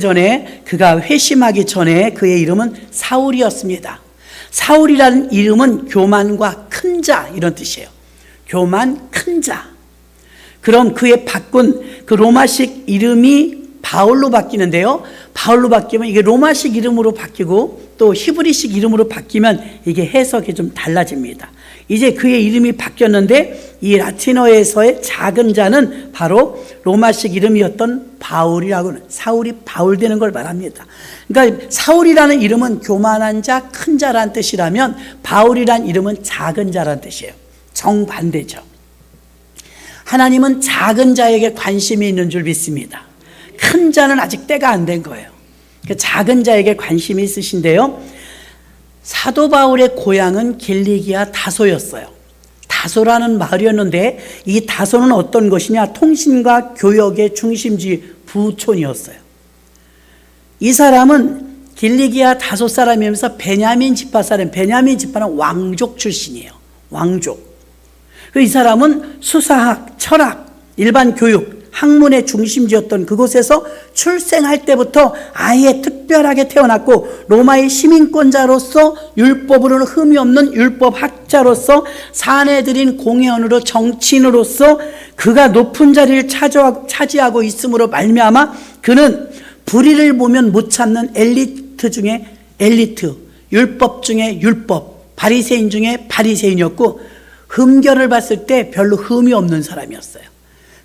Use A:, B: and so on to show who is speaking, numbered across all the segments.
A: 전에 그가 회심하기 전에 그의 이름은 사울이었습니다. 사울이라는 이름은 교만과 큰 자 이런 뜻이에요. 교만, 큰 자. 그럼 그의 바꾼 그 로마식 이름이 바울로 바뀌는데요. 바울로 바뀌면 이게 로마식 이름으로 바뀌고 또 히브리식 이름으로 바뀌면 이게 해석이 좀 달라집니다. 이제 그의 이름이 바뀌었는데 이 라틴어에서의 작은 자는 바로 로마식 이름이었던 바울이라고 하는, 사울이 바울 되는 걸 말합니다. 그러니까 사울이라는 이름은 교만한 자, 큰 자라는 뜻이라면 바울이라는 이름은 작은 자라는 뜻이에요. 정반대죠. 하나님은 작은 자에게 관심이 있는 줄 믿습니다. 큰 자는 아직 때가 안 된 거예요. 그 작은 자에게 관심이 있으신데요. 사도 바울의 고향은 길리기아 다소였어요. 다소라는 마을이었는데 이 다소는 어떤 것이냐? 통신과 교역의 중심지 부촌이었어요. 이 사람은 길리기아 다소 사람이면서 베냐민 지파 사람, 베냐민 지파는 왕족 출신이에요. 왕족. 이 사람은 수사학, 철학, 일반 교육, 학문의 중심지였던 그곳에서 출생할 때부터 아예 특별하게 태어났고 로마의 시민권자로서 율법으로는 흠이 없는 율법학자로서 사내들인 공회원으로 정치인으로서 그가 높은 자리를 차지하고 있음으로 말미암아 그는 불의를 보면 못 참는 엘리트 중에 엘리트, 율법 중에 율법, 바리새인 중에 바리새인이었고 흠결을 봤을 때 별로 흠이 없는 사람이었어요.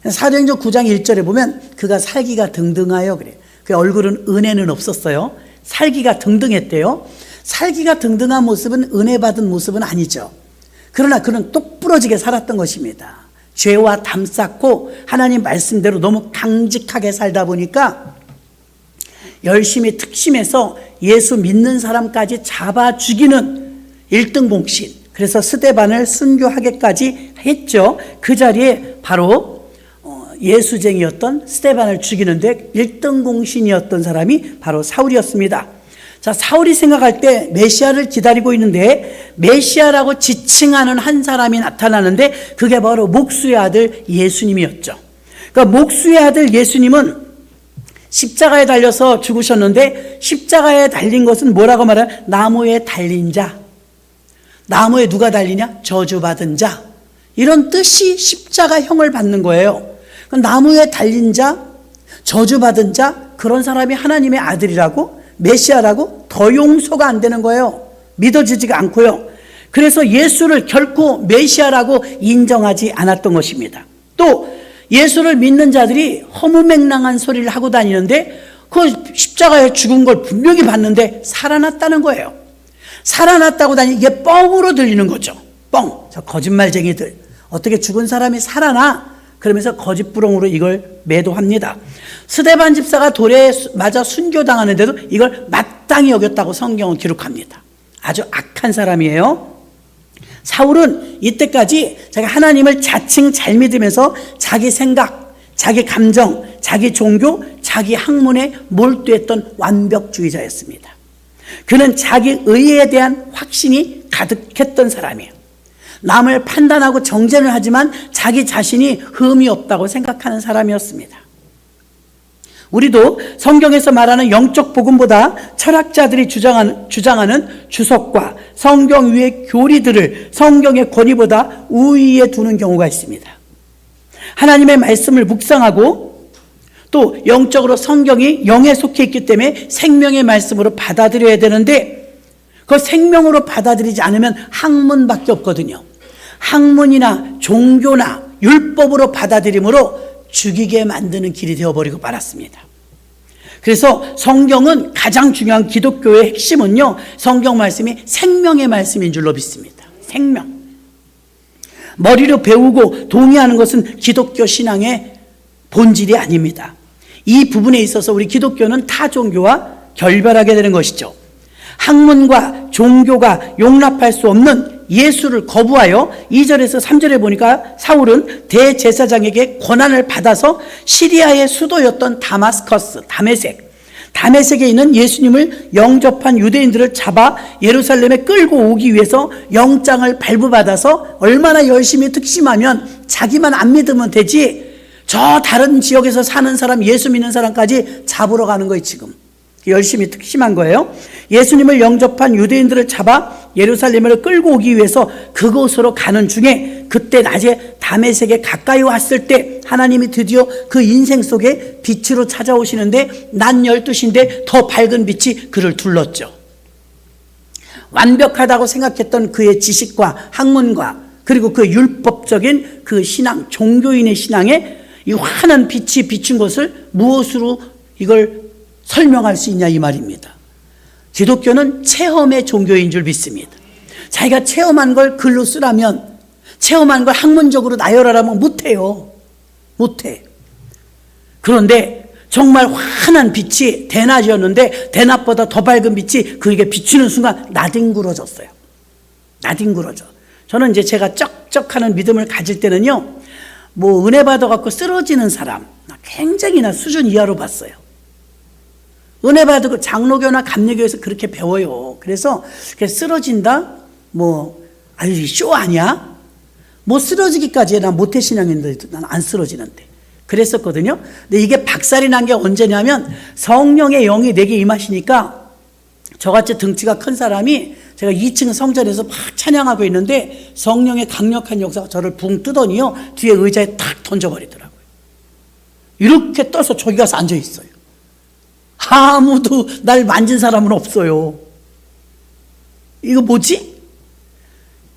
A: 사도행전 9장 1절에 보면 그가 살기가 등등하여 그래요. 그 얼굴은 은혜는 없었어요. 살기가 등등했대요. 살기가 등등한 모습은 은혜 받은 모습은 아니죠. 그러나 그는 똑부러지게 살았던 것입니다. 죄와 담쌓고 하나님 말씀대로 너무 강직하게 살다 보니까 열심히 특심해서 예수 믿는 사람까지 잡아 죽이는 1등 공신, 그래서 스데반을 순교하게까지 했죠. 그 자리에 바로 예수쟁이였던 스데반을 죽이는데 1등 공신이었던 사람이 바로 사울이었습니다. 자, 사울이 생각할 때 메시아를 기다리고 있는데 메시아라고 지칭하는 한 사람이 나타나는데 그게 바로 목수의 아들 예수님이었죠. 그러니까 목수의 아들 예수님은 십자가에 달려서 죽으셨는데 십자가에 달린 것은 뭐라고 말해요? 나무에 달린 자. 나무에 누가 달리냐? 저주받은 자. 이런 뜻이 십자가형을 받는 거예요. 나무에 달린 자, 저주받은 자, 그런 사람이 하나님의 아들이라고, 메시아라고 더 용서가 안 되는 거예요. 믿어지지가 않고요. 그래서 예수를 결코 메시아라고 인정하지 않았던 것입니다. 또 예수를 믿는 자들이 허무맹랑한 소리를 하고 다니는데 그 십자가에 죽은 걸 분명히 봤는데 살아났다는 거예요. 살아났다고 다니 이게 뻥으로 들리는 거죠. 뻥. 저 거짓말쟁이들. 어떻게 죽은 사람이 살아나? 그러면서 거짓부렁으로 이걸 매도합니다. 스데반 집사가 돌에 맞아 순교당하는데도 이걸 마땅히 여겼다고 성경은 기록합니다. 아주 악한 사람이에요. 사울은 이때까지 자기 하나님을 자칭 잘 믿으면서 자기 생각, 자기 감정, 자기 종교, 자기 학문에 몰두했던 완벽주의자였습니다. 그는 자기 의에 대한 확신이 가득했던 사람이에요. 남을 판단하고 정죄를 하지만 자기 자신이 흠이 없다고 생각하는 사람이었습니다. 우리도 성경에서 말하는 영적 복음보다 철학자들이 주장하는 주석과 성경 위의 교리들을 성경의 권위보다 우위에 두는 경우가 있습니다. 하나님의 말씀을 묵상하고 또 영적으로 성경이 영에 속해 있기 때문에 생명의 말씀으로 받아들여야 되는데 그 생명으로 받아들이지 않으면 학문밖에 없거든요. 학문이나 종교나 율법으로 받아들임으로 죽이게 만드는 길이 되어버리고 말았습니다. 그래서 성경은 가장 중요한 기독교의 핵심은요, 성경 말씀이 생명의 말씀인 줄로 믿습니다. 생명. 머리로 배우고 동의하는 것은 기독교 신앙의 본질이 아닙니다. 이 부분에 있어서 우리 기독교는 타 종교와 결별하게 되는 것이죠. 학문과 종교가 용납할 수 없는 예수를 거부하여 2절에서 3절에 보니까 사울은 대제사장에게 권한을 받아서 시리아의 수도였던 다메섹에 있는 예수님을 영접한 유대인들을 잡아 예루살렘에 끌고 오기 위해서 영장을 발부받아서 얼마나 열심히 특심하면 자기만 안 믿으면 되지 저 다른 지역에서 사는 사람, 예수 믿는 사람까지 잡으러 가는 거예요, 지금. 열심히 특심한 거예요. 예수님을 영접한 유대인들을 잡아 예루살렘으로 끌고 오기 위해서 그곳으로 가는 중에 그때 낮에 다메섹에 가까이 왔을 때 하나님이 드디어 그 인생 속에 빛으로 찾아오시는데 낮 12시인데 더 밝은 빛이 그를 둘렀죠. 완벽하다고 생각했던 그의 지식과 학문과 그리고 그 율법적인 그 신앙, 종교인의 신앙에 이 환한 빛이 비춘 것을 무엇으로 이걸 설명할 수 있냐 이 말입니다. 기독교는 체험의 종교인 줄 믿습니다. 자기가 체험한 걸 글로 쓰라면, 체험한 걸 학문적으로 나열하라면 못해요. 못해. 그런데 정말 환한 빛이 대낮이었는데 대낮보다 더 밝은 빛이 그에게 비추는 순간 나뒹굴어졌어요. 나뒹굴어져. 저는 이제 제가 쩍쩍하는 믿음을 가질 때는요, 뭐 은혜 받아갖고 쓰러지는 사람 굉장히 나 수준 이하로 봤어요. 은혜 받고 장로교나 감리교에서 그렇게 배워요. 그래서 쓰러진다? 뭐 아니 쇼 아니야? 뭐 쓰러지기까지 난 모태신앙인데 난 안 쓰러지는데 그랬었거든요. 근데 이게 박살이 난 게 언제냐면 성령의 영이 내게 임하시니까 저같이 등치가 큰 사람이 제가 2층 성전에서 막 찬양하고 있는데 성령의 강력한 역사가 저를 붕 뜨더니요 뒤에 의자에 탁 던져버리더라고요. 이렇게 떠서 저기 가서 앉아있어요. 아무도 날 만진 사람은 없어요. 이거 뭐지?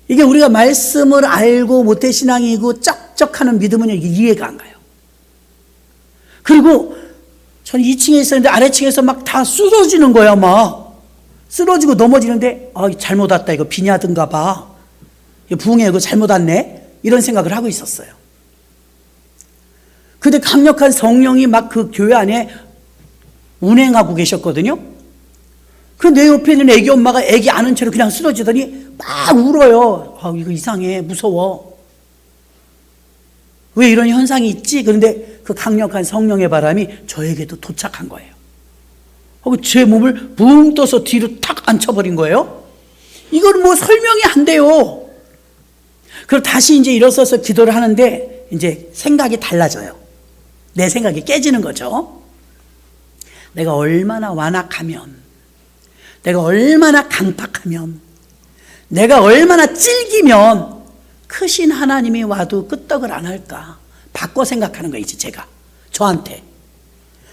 A: 이게 우리가 말씀을 알고 모태신앙이고 쩍쩍하는 믿음은 이해가 안 가요. 그리고 전 2층에 있었는데 아래층에서 막 다 쓰러지는 거야. 막 쓰러지고 넘어지는데 잘못 왔다. 이거 비냐든가 봐. 부흥회 이거 잘못 왔네. 이런 생각을 하고 있었어요. 근데 강력한 성령이 막 그 교회 안에 운행하고 계셨거든요. 그 내 옆에 있는 애기 엄마가 애기 안은 채로 그냥 쓰러지더니 막 울어요. 이거 이상해. 무서워. 왜 이런 현상이 있지? 그런데 그 강력한 성령의 바람이 저에게도 도착한 거예요. 제 몸을 붕 떠서 뒤로 탁 앉혀버린 거예요. 이건 뭐 설명이 안 돼요. 그리고 다시 이제 일어서서 기도를 하는데 이제 생각이 달라져요. 내 생각이 깨지는 거죠. 내가 얼마나 완악하면, 내가 얼마나 강팍하면, 내가 얼마나 찔기면 크신 하나님이 와도 끄떡을 안 할까. 바꿔 생각하는 거예요, 이제 제가. 저한테.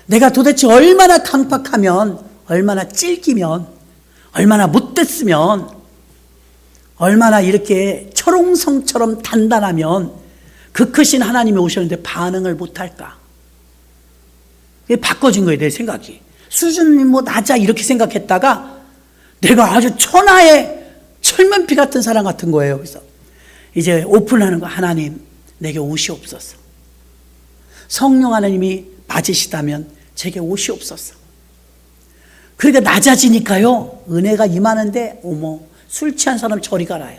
A: 내가 도대체 얼마나 강팍하면, 얼마나 찔기면, 얼마나 못됐으면, 얼마나 이렇게 철옹성처럼 단단하면 그 크신 하나님이 오셨는데 반응을 못할까. 이게 바꿔진 거예요, 내 생각이. 수준이 뭐 낮아 이렇게 생각했다가 내가 아주 천하의 철면피 같은 사람 같은 거예요. 그래서 이제 오픈하는 거. 하나님, 내게 오시옵소서. 성령 하나님이 맞으시다면 제게 오시옵소서. 그러니까 낮아지니까요, 은혜가 임하는데 어머, 술 취한 사람 저리 가라요.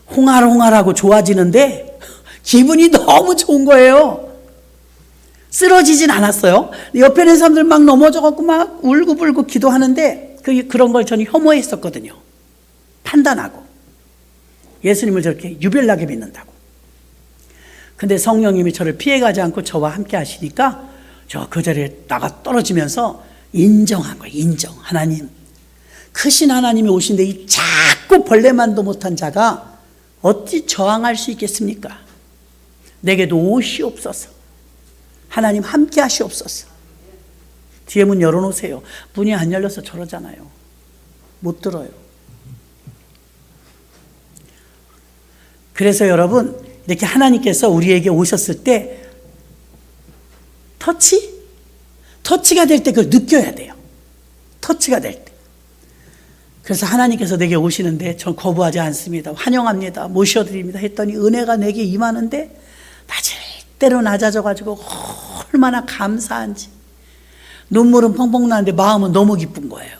A: 홍알홍알하고 좋아지는데 기분이 너무 좋은 거예요. 쓰러지진 않았어요. 옆에 있는 사람들 막 넘어져갖고 막 울고불고 기도하는데 그런 걸 저는 혐오했었거든요. 판단하고. 예수님을 저렇게 유별나게 믿는다고. 근데 성령님이 저를 피해가지 않고 저와 함께 하시니까 저 그 자리에 나가 떨어지면서 인정한 거예요. 인정. 하나님. 크신 하나님이 오신데 이 자꾸 벌레만도 못한 자가 어찌 저항할 수 있겠습니까? 내게도 오시옵소서. 하나님 함께 하시옵소서. 뒤에 문 열어놓으세요. 문이 안 열려서 저러잖아요. 못 들어요. 그래서 여러분, 이렇게 하나님께서 우리에게 오셨을 때 터치가 될 때 그걸 느껴야 돼요. 터치가 될 때. 그래서 하나님께서 내게 오시는데 전 거부하지 않습니다. 환영합니다. 모셔드립니다. 했더니 은혜가 내게 임하는데 때로 낮아져가지고 얼마나 감사한지. 눈물은 펑펑 나는데 마음은 너무 기쁜 거예요.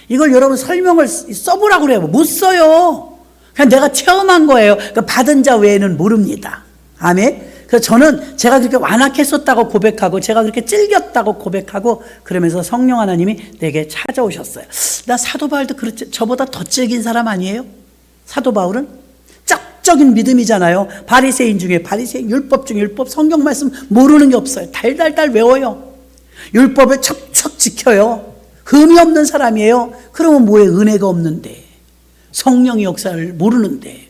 A: 이걸 여러분 설명을 써보라고 그래요. 못 써요. 그냥 내가 체험한 거예요. 그러니까 받은 자 외에는 모릅니다. 아멘. 그래서 저는 제가 그렇게 완악했었다고 고백하고 제가 그렇게 찔겼다고 고백하고 그러면서 성령 하나님이 내게 찾아오셨어요. 나 사도 바울도 그렇지, 저보다 더 찔긴 사람 아니에요? 사도 바울은 율법적인 믿음이잖아요. 바리새인 중에 바리새인, 율법 중에 율법, 성경 말씀 모르는 게 없어요. 달달달 외워요. 율법을 척척 지켜요. 흠이 없는 사람이에요. 그러면 뭐에 은혜가 없는데, 성령의 역사를 모르는데,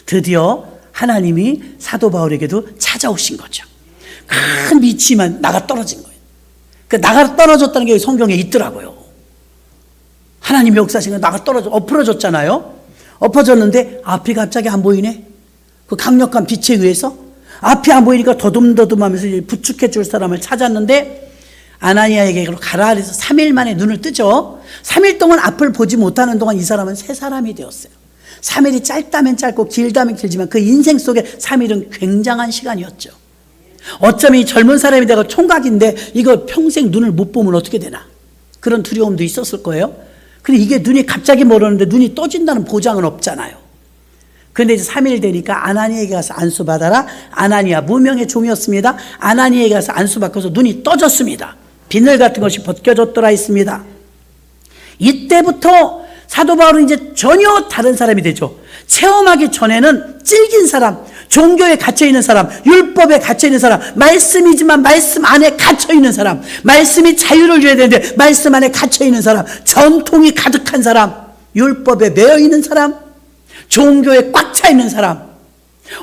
A: 드디어 하나님이 사도 바울에게도 찾아오신 거죠. 큰 미치만 나가 떨어진 거예요. 그 나가 떨어졌다는 게 성경에 있더라고요. 하나님의 역사신 거 나가 엎어졌잖아요. 엎어졌는데 앞이 갑자기 안 보이네. 그 강력한 빛에 의해서 앞이 안 보이니까 더듬더듬하면서 부축해 줄 사람을 찾았는데, 아나니아에게 가라 그래서 3일 만에 눈을 뜨죠. 3일 동안 앞을 보지 못하는 동안 이 사람은 새 사람이 되었어요. 3일이 짧다면 짧고 길다면 길지만 그 인생 속에 3일은 굉장한 시간이었죠. 어쩌면 이 젊은 사람이 되고 총각인데 이거 평생 눈을 못 보면 어떻게 되나, 그런 두려움도 있었을 거예요. 근데 이게 눈이 갑자기 멀었는데 눈이 떠진다는 보장은 없잖아요. 그런데 이제 3일 되니까 아나니아에게 가서 안수받아라. 아나니아, 무명의 종이었습니다. 아나니아에게 가서 안수받고서 눈이 떠졌습니다. 비늘 같은 것이 벗겨졌더라 했습니다. 이때부터 사도 바울은 이제 전혀 다른 사람이 되죠. 체험하기 전에는 찔긴 사람, 종교에 갇혀있는 사람, 율법에 갇혀있는 사람, 말씀이지만 말씀 안에 갇혀있는 사람, 말씀이 자유를 줘야 되는데 말씀 안에 갇혀있는 사람, 전통이 가득한 사람, 율법에 매여있는 사람, 종교에 꽉 차있는 사람.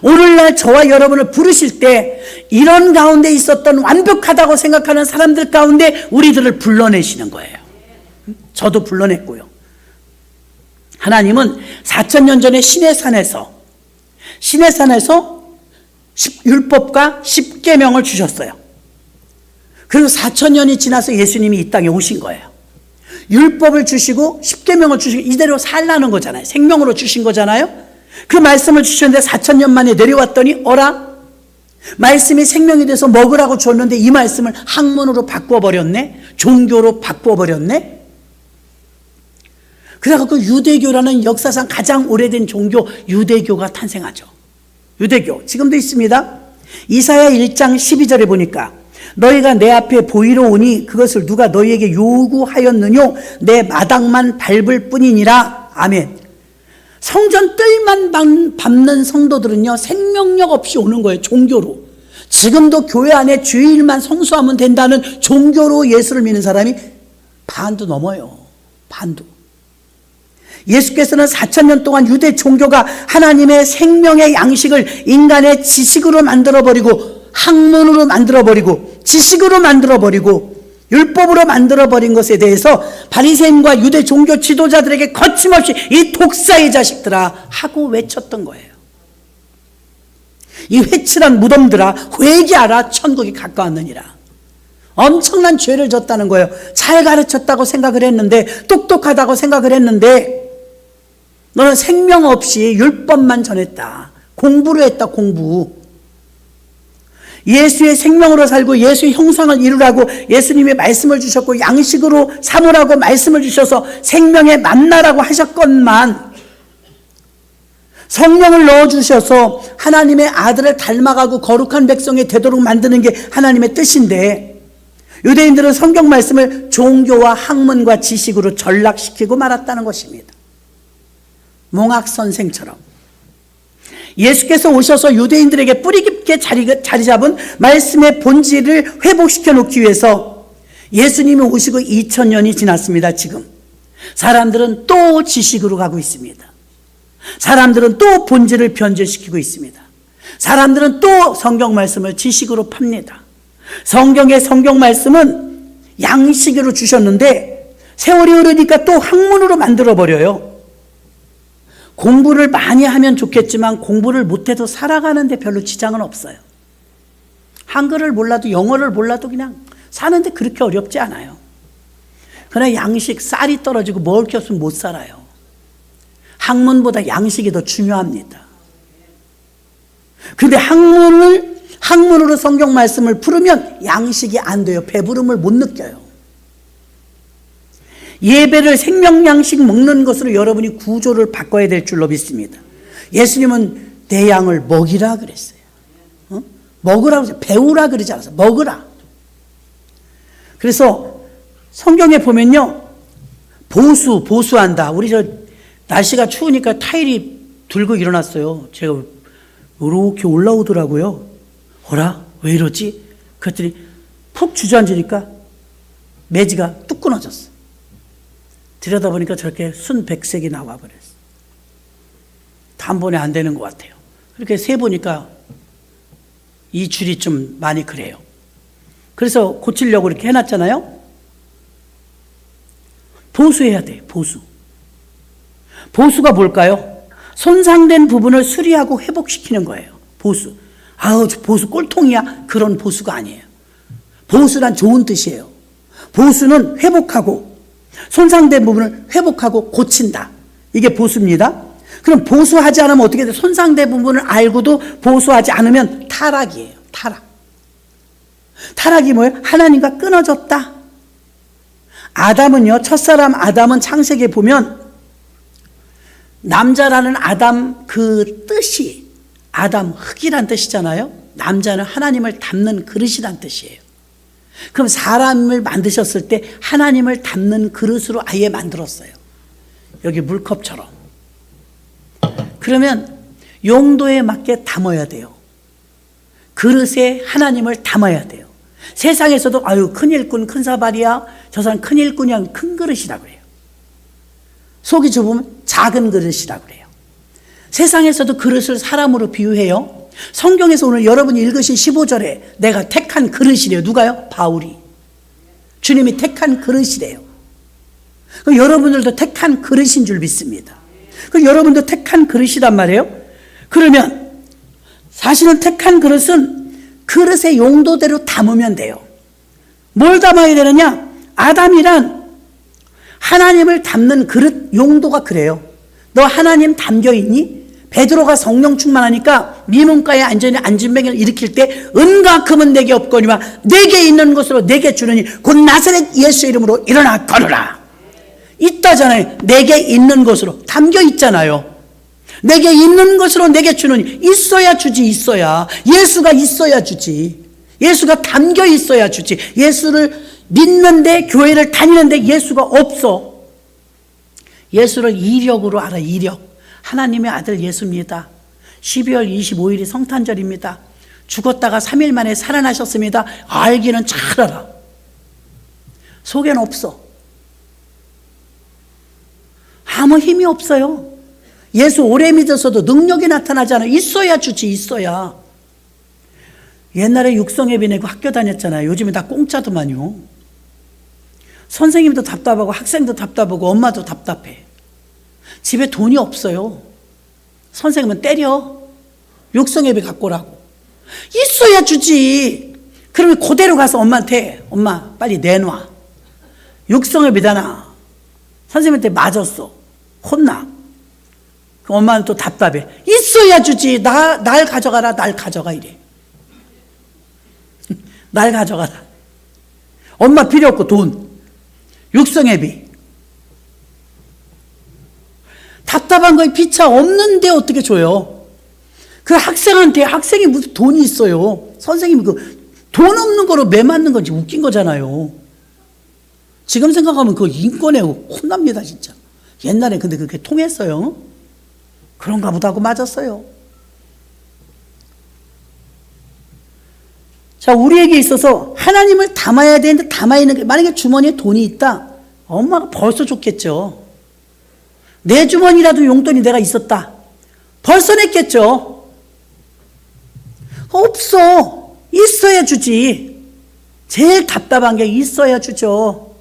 A: 오늘날 저와 여러분을 부르실 때 이런 가운데 있었던 완벽하다고 생각하는 사람들 가운데 우리들을 불러내시는 거예요. 저도 불러냈고요. 하나님은 4,000년 전에 시내산에서 율법과 십계명을 주셨어요. 그리고 4,000년이 지나서 예수님이 이 땅에 오신 거예요. 율법을 주시고 십계명을 주시고 이대로 살라는 거잖아요. 생명으로 주신 거잖아요. 그 말씀을 주셨는데 4,000년 만에 내려왔더니 어라? 말씀이 생명이 돼서 먹으라고 줬는데 이 말씀을 학문으로 바꿔버렸네? 종교로 바꿔버렸네? 그래서 유대교라는 역사상 가장 오래된 종교 유대교가 탄생하죠. 유대교 지금도 있습니다. 이사야 1장 12절에 보니까 너희가 내 앞에 보이러 오니 그것을 누가 너희에게 요구하였느뇨? 내 마당만 밟을 뿐이니라. 아멘. 성전 뜰만 밟는 성도들은요, 생명력 없이 오는 거예요. 종교로. 지금도 교회 안에 주일만 성수하면 된다는 종교로 예수를 믿는 사람이 반도 넘어요. 반도. 예수께서는 4,000년 동안 유대 종교가 하나님의 생명의 양식을 인간의 지식으로 만들어버리고, 학문으로 만들어버리고, 지식으로 만들어버리고, 율법으로 만들어버린 것에 대해서 바리새인과 유대 종교 지도자들에게 거침없이 이 독사의 자식들아 하고 외쳤던 거예요. 이 회칠한 무덤들아 회개하라, 천국이 가까웠느니라. 엄청난 죄를 졌다는 거예요. 잘 가르쳤다고 생각을 했는데, 똑똑하다고 생각을 했는데, 너는 생명 없이 율법만 전했다. 공부를 했다, 공부. 예수의 생명으로 살고 예수의 형상을 이루라고 예수님이 말씀을 주셨고 양식으로 삼으라고 말씀을 주셔서 생명의 만나라고 하셨건만, 성령을 넣어주셔서 하나님의 아들을 닮아가고 거룩한 백성이 되도록 만드는 게 하나님의 뜻인데, 유대인들은 성경 말씀을 종교와 학문과 지식으로 전락시키고 말았다는 것입니다. 몽학선생처럼 예수께서 오셔서 유대인들에게 뿌리 깊게 자리 잡은 말씀의 본질을 회복시켜 놓기 위해서 예수님이 오시고 2000년이 지났습니다. 지금 사람들은 또 지식으로 가고 있습니다. 사람들은 또 본질을 변질시키고 있습니다. 사람들은 또 성경 말씀을 지식으로 팝니다. 성경의 성경 말씀은 양식으로 주셨는데 세월이 흐르니까 또 학문으로 만들어버려요. 공부를 많이 하면 좋겠지만 공부를 못해도 살아가는데 별로 지장은 없어요. 한글을 몰라도 영어를 몰라도 그냥 사는데 그렇게 어렵지 않아요. 그러나 양식, 쌀이 떨어지고 먹을 게 없으면 못 살아요. 학문보다 양식이 더 중요합니다. 근데 학문으로 성경 말씀을 풀으면 양식이 안 돼요. 배부름을 못 느껴요. 예배를 생명양식 먹는 것으로 여러분이 구조를 바꿔야 될 줄로 믿습니다. 예수님은 내 양을 먹이라 그랬어요. 먹으라 그랬어요. 배우라 그러지 않았어요. 먹으라. 그래서 성경에 보면요, 보수한다. 우리 날씨가 추우니까 타일이 들고 일어났어요. 제가 이렇게 올라오더라고요. 어라? 왜 이러지? 그랬더니 푹 주저앉으니까 매지가 뚝 끊어졌어. 들여다보니까 저렇게 순백색이 나와버렸어. 단번에 안 되는 것 같아요. 그렇게 세보니까 이 줄이 좀 많이 그래요. 그래서 고치려고 이렇게 해놨잖아요. 보수해야 돼요. 보수가 뭘까요? 손상된 부분을 수리하고 회복시키는 거예요. 보수. 아우, 보수 꼴통이야. 그런 보수가 아니에요. 보수란 좋은 뜻이에요. 보수는 회복하고, 손상된 부분을 회복하고 고친다. 이게 보수입니다. 그럼 보수하지 않으면 어떻게 돼? 손상된 부분을 알고도 보수하지 않으면 타락이에요. 타락이 뭐예요? 하나님과 끊어졌다. 아담은요, 첫사람 아담은 창세기에 보면 남자라는 아담 그 뜻이 아담 흙이란 뜻이잖아요. 남자는 하나님을 담는 그릇이란 뜻이에요. 그럼 사람을 만드셨을 때 하나님을 담는 그릇으로 아예 만들었어요. 여기 물컵처럼. 그러면 용도에 맞게 담아야 돼요. 그릇에 하나님을 담아야 돼요. 세상에서도 아유 큰 일꾼 큰 사발이야. 저 사람 큰 일꾼이야. 큰 그릇이라고 그래요. 속이 좁으면 작은 그릇이라고 그래요. 세상에서도 그릇을 사람으로 비유해요. 성경에서 오늘 여러분이 읽으신 15절에 내가 택한 그릇이래요. 누가요? 바울이. 주님이 택한 그릇이래요. 여러분들도 택한 그릇인 줄 믿습니다. 여러분도 택한 그릇이란 말이에요. 그러면 사실은 택한 그릇은 그릇의 용도대로 담으면 돼요. 뭘 담아야 되느냐? 아담이란 하나님을 담는 그릇 용도가 그래요. 너 하나님 담겨 있니? 베드로가 성령 충만하니까 미문가에 앉은 뱅이를 일으킬 때 은과금은 내게 없거니와 내게 있는 것으로 내게 주느니 곧 나사렛 예수 이름으로 일어나 걸으라. 있다잖아요. 내게 있는 것으로 담겨 있잖아요. 내게 있는 것으로 내게 주느니 있어야 주지. 있어야 예수가 있어야 주지. 예수가 담겨 있어야 주지. 예수를 믿는데 교회를 다니는데 예수가 없어. 예수를 이력으로 알아. 이력. 하나님의 아들 예수입니다. 12월 25일이 성탄절입니다. 죽었다가 3일 만에 살아나셨습니다. 알기는 잘 알아. 속에는 없어. 아무 힘이 없어요. 예수 오래 믿어서도 능력이 나타나지 않아. 있어야 주지. 있어야. 옛날에 육성예배 내고 학교 다녔잖아요. 요즘에 다 공짜더만요. 선생님도 답답하고 학생도 답답하고 엄마도 답답해. 집에 돈이 없어요. 선생님은 때려. 육성예배 갖고 오라고. 있어야 주지. 그러면 그대로 가서 엄마한테 엄마 빨리 내놔. 육성예배잖아. 선생님한테 맞았어. 혼나. 엄마는 또 답답해. 있어야 주지. 날 가져가라. 날 가져가 이래. 날 가져가라. 엄마 필요 없고 돈. 육성예배. 답답한 거에 피차 없는데 어떻게 줘요? 그 학생한테 학생이 무슨 돈이 있어요. 선생님이 그 돈 없는 거로 매 맞는 건지 웃긴 거잖아요. 지금 생각하면 그거 인권에 혼납니다 진짜. 옛날에 근데 그렇게 통했어요. 그런가 보다 하고 맞았어요. 자, 우리에게 있어서 하나님을 담아야 되는데 담아있는 게 만약에 주머니에 돈이 있다. 엄마가 벌써 좋겠죠. 내 주머니라도 용돈이 내가 있었다. 벌써 냈겠죠. 없어. 있어야 주지. 제일 답답한 게 있어야 주죠.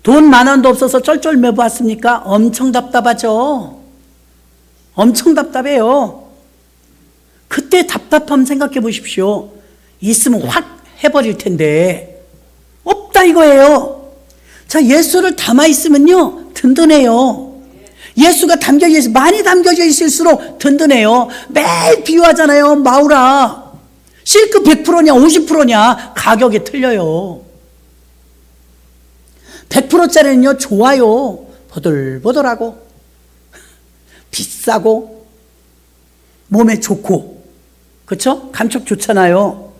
A: 돈 10,000원도 없어서 쩔쩔매고 왔습니까? 엄청 답답하죠. 엄청 답답해요. 그때 답답함 생각해 보십시오. 있으면 확 해버릴 텐데 없다 이거예요. 자, 예수를 담아 있으면요 든든해요. 예수가 담겨져 있어 많이 담겨져 있을수록 든든해요. 매일 비유하잖아요. 마우라 실크 100%냐 50%냐 가격이 틀려요. 100%짜리는요 좋아요. 보들보들하고 비싸고 몸에 좋고 그렇죠? 감촉 좋잖아요.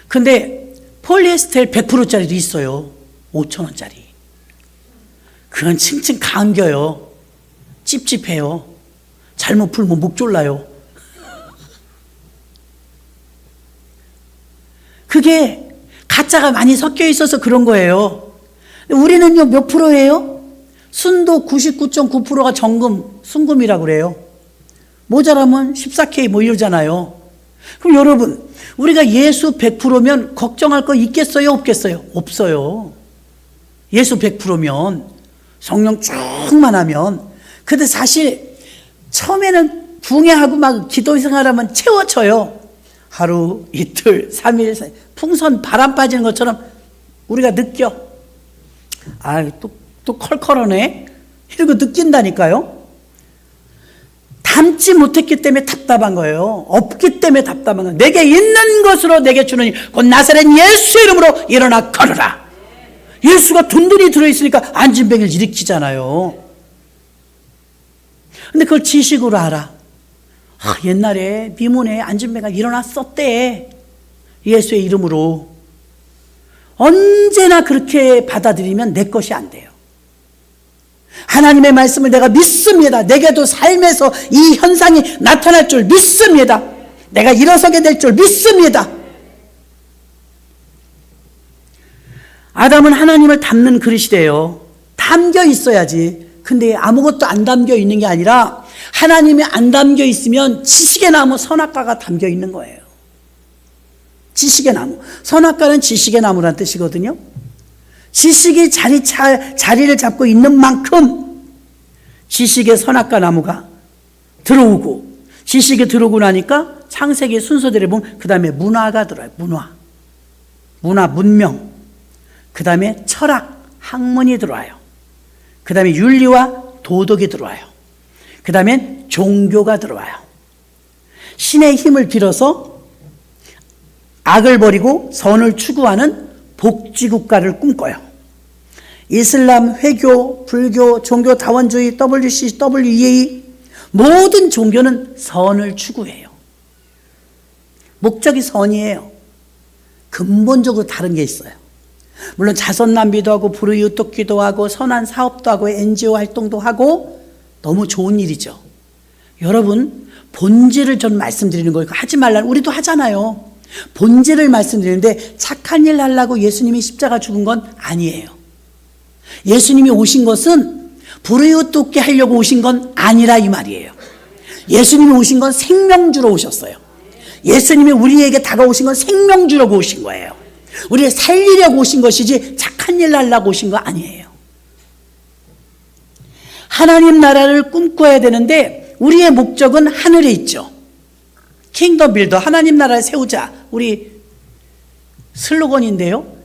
A: 근데 폴리에스테르 100%짜리도 있어요. 5,000원짜리. 그건 층층 감겨요. 찝찝해요. 잘못 풀면 목 졸라요. 그게 가짜가 많이 섞여 있어서 그런 거예요. 우리는요, 몇 프로예요? 순도 99.9%가 정금, 순금이라고 그래요. 모자라면 14K 뭐 이러잖아요. 그럼 여러분, 우리가 예수 100%면 걱정할 거 있겠어요? 없겠어요? 없어요. 예수 100%면, 성령 충만하면. 근데 사실 처음에는 붕해하고 막 기도 생활하면 채워져요. 하루, 이틀, 3일, 풍선 바람 빠지는 것처럼 우리가 느껴. 또 컬컬하네? 이러고 느낀다니까요. 담지 못했기 때문에 답답한 거예요. 없기 때문에 답답한 거예요. 내게 있는 것으로 내게 주느니 곧 나사렛 예수 이름으로 일어나 걸어라. 예수가 든든히 들어있으니까 안진병을 일으키잖아요. 근데 그걸 지식으로 알아. 옛날에 미문에 안진병가 일어났었대. 예수의 이름으로. 언제나 그렇게 받아들이면 내 것이 안 돼요. 하나님의 말씀을 내가 믿습니다. 내게도 삶에서 이 현상이 나타날 줄 믿습니다. 내가 일어서게 될 줄 믿습니다. 아담은 하나님을 담는 그릇이래요. 담겨 있어야지. 근데 아무것도 안 담겨 있는 게 아니라 하나님이 안 담겨 있으면 지식의 나무 선악과가 담겨 있는 거예요. 지식의 나무. 선악과는 지식의 나무란 뜻이거든요. 지식이 자리를 잡고 있는 만큼 지식의 선악과 나무가 들어오고, 지식이 들어오고 나니까 창세기 순서대로 보면 그 다음에 문화가 들어와요. 문화, 문명. 그 다음에 철학, 학문이 들어와요. 그 다음에 윤리와 도덕이 들어와요. 그 다음에 종교가 들어와요. 신의 힘을 빌어서 악을 버리고 선을 추구하는 복지국가를 꿈꿔요. 이슬람, 회교, 불교, 종교 다원주의, WC, WEA 모든 종교는 선을 추구해요. 목적이 선이에요. 근본적으로 다른 게 있어요. 물론 자선남비도 하고 불의유 돕기도 하고 선한 사업도 하고 NGO 활동도 하고 너무 좋은 일이죠. 여러분, 본질을 전 말씀드리는 거예요. 하지 말라는, 우리도 하잖아요. 본질을 말씀드리는데 착한 일 하려고 예수님이 십자가 죽은 건 아니에요. 예수님이 오신 것은 불의유 돕게 하려고 오신 건 아니라 이 말이에요. 예수님이 오신 건 생명 주러 오셨어요. 예수님이 우리에게 다가오신 건 생명 주려고 오신 거예요. 우리를 살리려고 오신 것이지 착한 일 하려고 오신 거 아니에요. 하나님 나라를 꿈꿔야 되는데 우리의 목적은 하늘에 있죠. 킹덤 빌더, 하나님 나라를 세우자. 우리 슬로건인데요.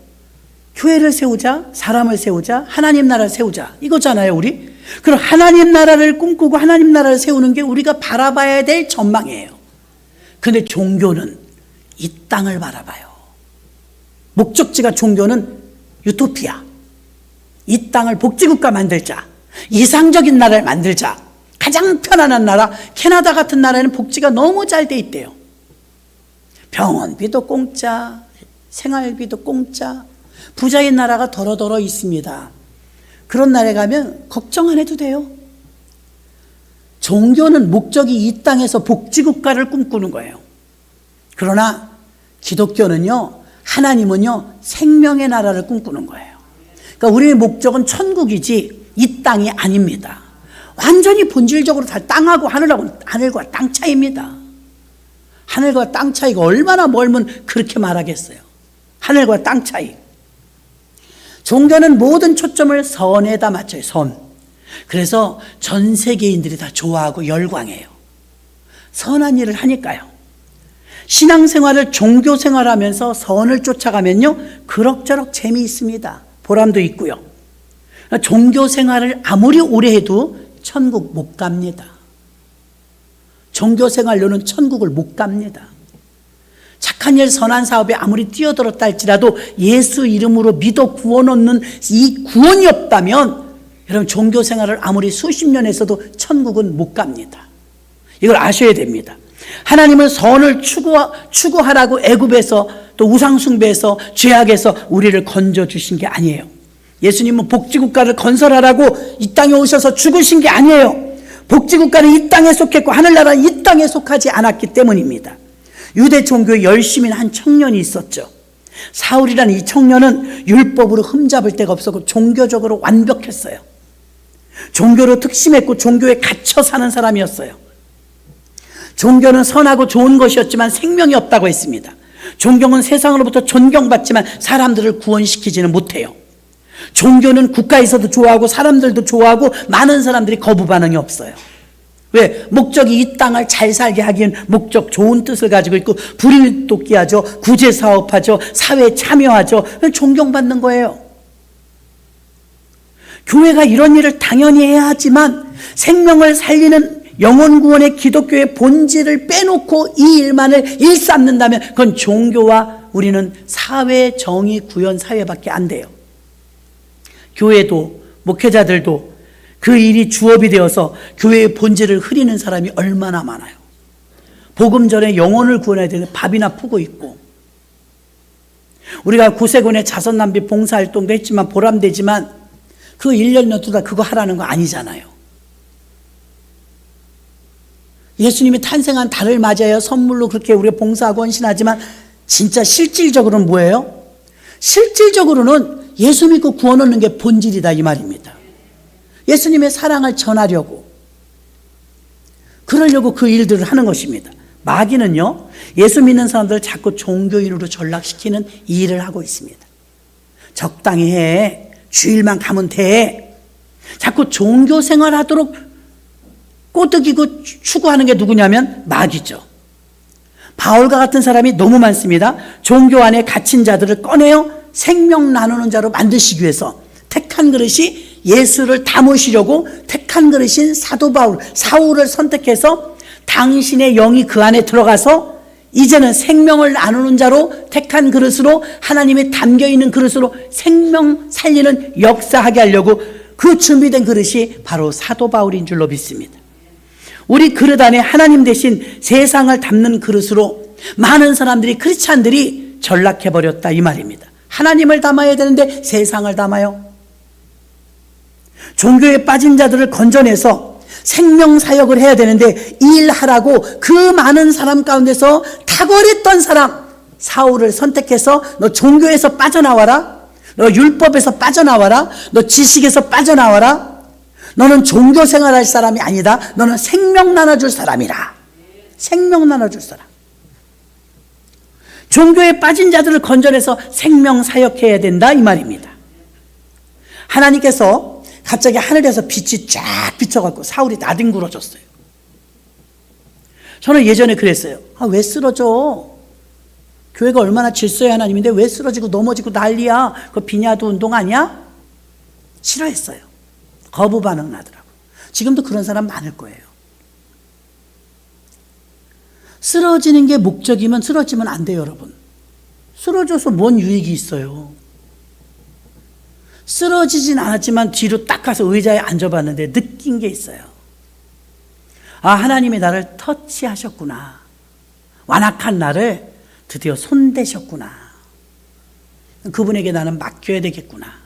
A: 교회를 세우자, 사람을 세우자, 하나님 나라를 세우자. 이거잖아요, 우리. 그럼 하나님 나라를 꿈꾸고 하나님 나라를 세우는 게 우리가 바라봐야 될 전망이에요. 근데 종교는 이 땅을 바라봐요. 목적지가 종교는 유토피아. 이 땅을 복지국가 만들자. 이상적인 나라를 만들자. 가장 편안한 나라, 캐나다 같은 나라에는 복지가 너무 잘 돼 있대요. 병원비도 공짜, 생활비도 공짜. 부자인 나라가 더러더러 있습니다. 그런 나라에 가면 걱정 안 해도 돼요. 종교는 목적이 이 땅에서 복지국가를 꿈꾸는 거예요. 그러나 기독교는요, 하나님은요, 생명의 나라를 꿈꾸는 거예요. 그러니까 우리의 목적은 천국이지 이 땅이 아닙니다. 완전히 본질적으로 다 땅하고 하늘과 땅 차이입니다. 하늘과 땅 차이가 얼마나 멀면 그렇게 말하겠어요. 하늘과 땅 차이. 종교는 모든 초점을 선에다 맞춰요. 선. 그래서 전 세계인들이 다 좋아하고 열광해요. 선한 일을 하니까요. 신앙생활을 종교생활하면서 선을 쫓아가면요, 그럭저럭 재미있습니다. 보람도 있고요. 종교생활을 아무리 오래 해도 천국 못 갑니다. 종교생활로는 천국을 못 갑니다. 착한 일, 선한 사업에 아무리 뛰어들었다 할지라도 예수 이름으로 믿어 구원 얻는 이 구원이 없다면 여러분, 종교생활을 아무리 수십 년 했어도 천국은 못 갑니다. 이걸 아셔야 됩니다. 하나님은 선을 추구하라고 애굽에서 또 우상숭배에서 죄악에서 우리를 건져주신 게 아니에요. 예수님은 복지국가를 건설하라고 이 땅에 오셔서 죽으신 게 아니에요. 복지국가는 이 땅에 속했고 하늘나라는 이 땅에 속하지 않았기 때문입니다. 유대 종교에 열심히 한 청년이 있었죠. 사울이라는 이 청년은 율법으로 흠잡을 데가 없었고 종교적으로 완벽했어요. 종교로 특심했고 종교에 갇혀 사는 사람이었어요. 종교는 선하고 좋은 것이었지만 생명이 없다고 했습니다. 종교는 세상으로부터 존경받지만 사람들을 구원시키지는 못해요. 종교는 국가에서도 좋아하고 사람들도 좋아하고 많은 사람들이 거부 반응이 없어요. 왜? 목적이 이 땅을 잘 살게 하기엔 목적 좋은 뜻을 가지고 있고 불의를 돕기하죠. 구제사업하죠. 사회에 참여하죠. 존경받는 거예요. 교회가 이런 일을 당연히 해야 하지만 생명을 살리는 영혼구원의 기독교의 본질을 빼놓고 이 일만을 일삼는다면 그건 종교와 우리는 사회 정의 구현 사회밖에 안 돼요. 교회도 목회자들도 그 일이 주업이 되어서 교회의 본질을 흐리는 사람이 얼마나 많아요. 복음 전에 영혼을 구원해야 되는데 밥이나 푸고 있고, 우리가 구세군의 자선남비 봉사활동도 했지만 보람되지만 그 1년 연두다 그거 하라는 거 아니잖아요. 예수님이 탄생한 달을 맞아요. 선물로 그렇게 우리가 봉사하고 헌신하지만 진짜 실질적으로는 뭐예요? 실질적으로는 예수 믿고 구원 얻는 게 본질이다 이 말입니다. 예수님의 사랑을 전하려고, 그러려고 그 일들을 하는 것입니다. 마귀는요, 예수 믿는 사람들을 자꾸 종교인으로 전락시키는 이 일을 하고 있습니다. 적당히 해, 주일만 가면 돼, 자꾸 종교 생활하도록 꼬드기고 추구하는 게 누구냐면 마귀죠. 바울과 같은 사람이 너무 많습니다. 종교 안에 갇힌 자들을 꺼내어 생명 나누는 자로 만드시기 위해서 택한 그릇이 예수를 담으시려고 택한 그릇인 사도 바울, 사울을 선택해서 당신의 영이 그 안에 들어가서 이제는 생명을 나누는 자로 택한 그릇으로, 하나님이 담겨있는 그릇으로 생명 살리는 역사하게 하려고 그 준비된 그릇이 바로 사도 바울인 줄로 믿습니다. 우리 그릇 안에 하나님 대신 세상을 담는 그릇으로 많은 사람들이, 크리스찬들이 전락해버렸다 이 말입니다. 하나님을 담아야 되는데 세상을 담아요. 종교에 빠진 자들을 건져내서 생명사역을 해야 되는데 일하라고 그 많은 사람 가운데서 탁월했던 사람 사울을 선택해서 너 종교에서 빠져나와라, 너 율법에서 빠져나와라, 너 지식에서 빠져나와라, 너는 종교 생활할 사람이 아니다, 너는 생명 나눠줄 사람이라. 생명 나눠줄 사람. 종교에 빠진 자들을 건져내서 생명사역해야 된다 이 말입니다. 하나님께서 갑자기 하늘에서 빛이 쫙 비춰갖고 사울이 나뒹굴어졌어요. 저는 예전에 그랬어요. 왜 쓰러져? 교회가 얼마나 질서의 하나님인데 왜 쓰러지고 넘어지고 난리야? 그거 비냐도 운동 아니야? 싫어했어요. 거부 반응 나더라고. 지금도 그런 사람 많을 거예요. 쓰러지는 게 목적이면 쓰러지면 안 돼요, 여러분. 쓰러져서 뭔 유익이 있어요? 쓰러지진 않았지만 뒤로 딱 가서 의자에 앉아봤는데 느낀 게 있어요. 하나님이 나를 터치하셨구나. 완악한 나를 드디어 손대셨구나. 그분에게 나는 맡겨야 되겠구나.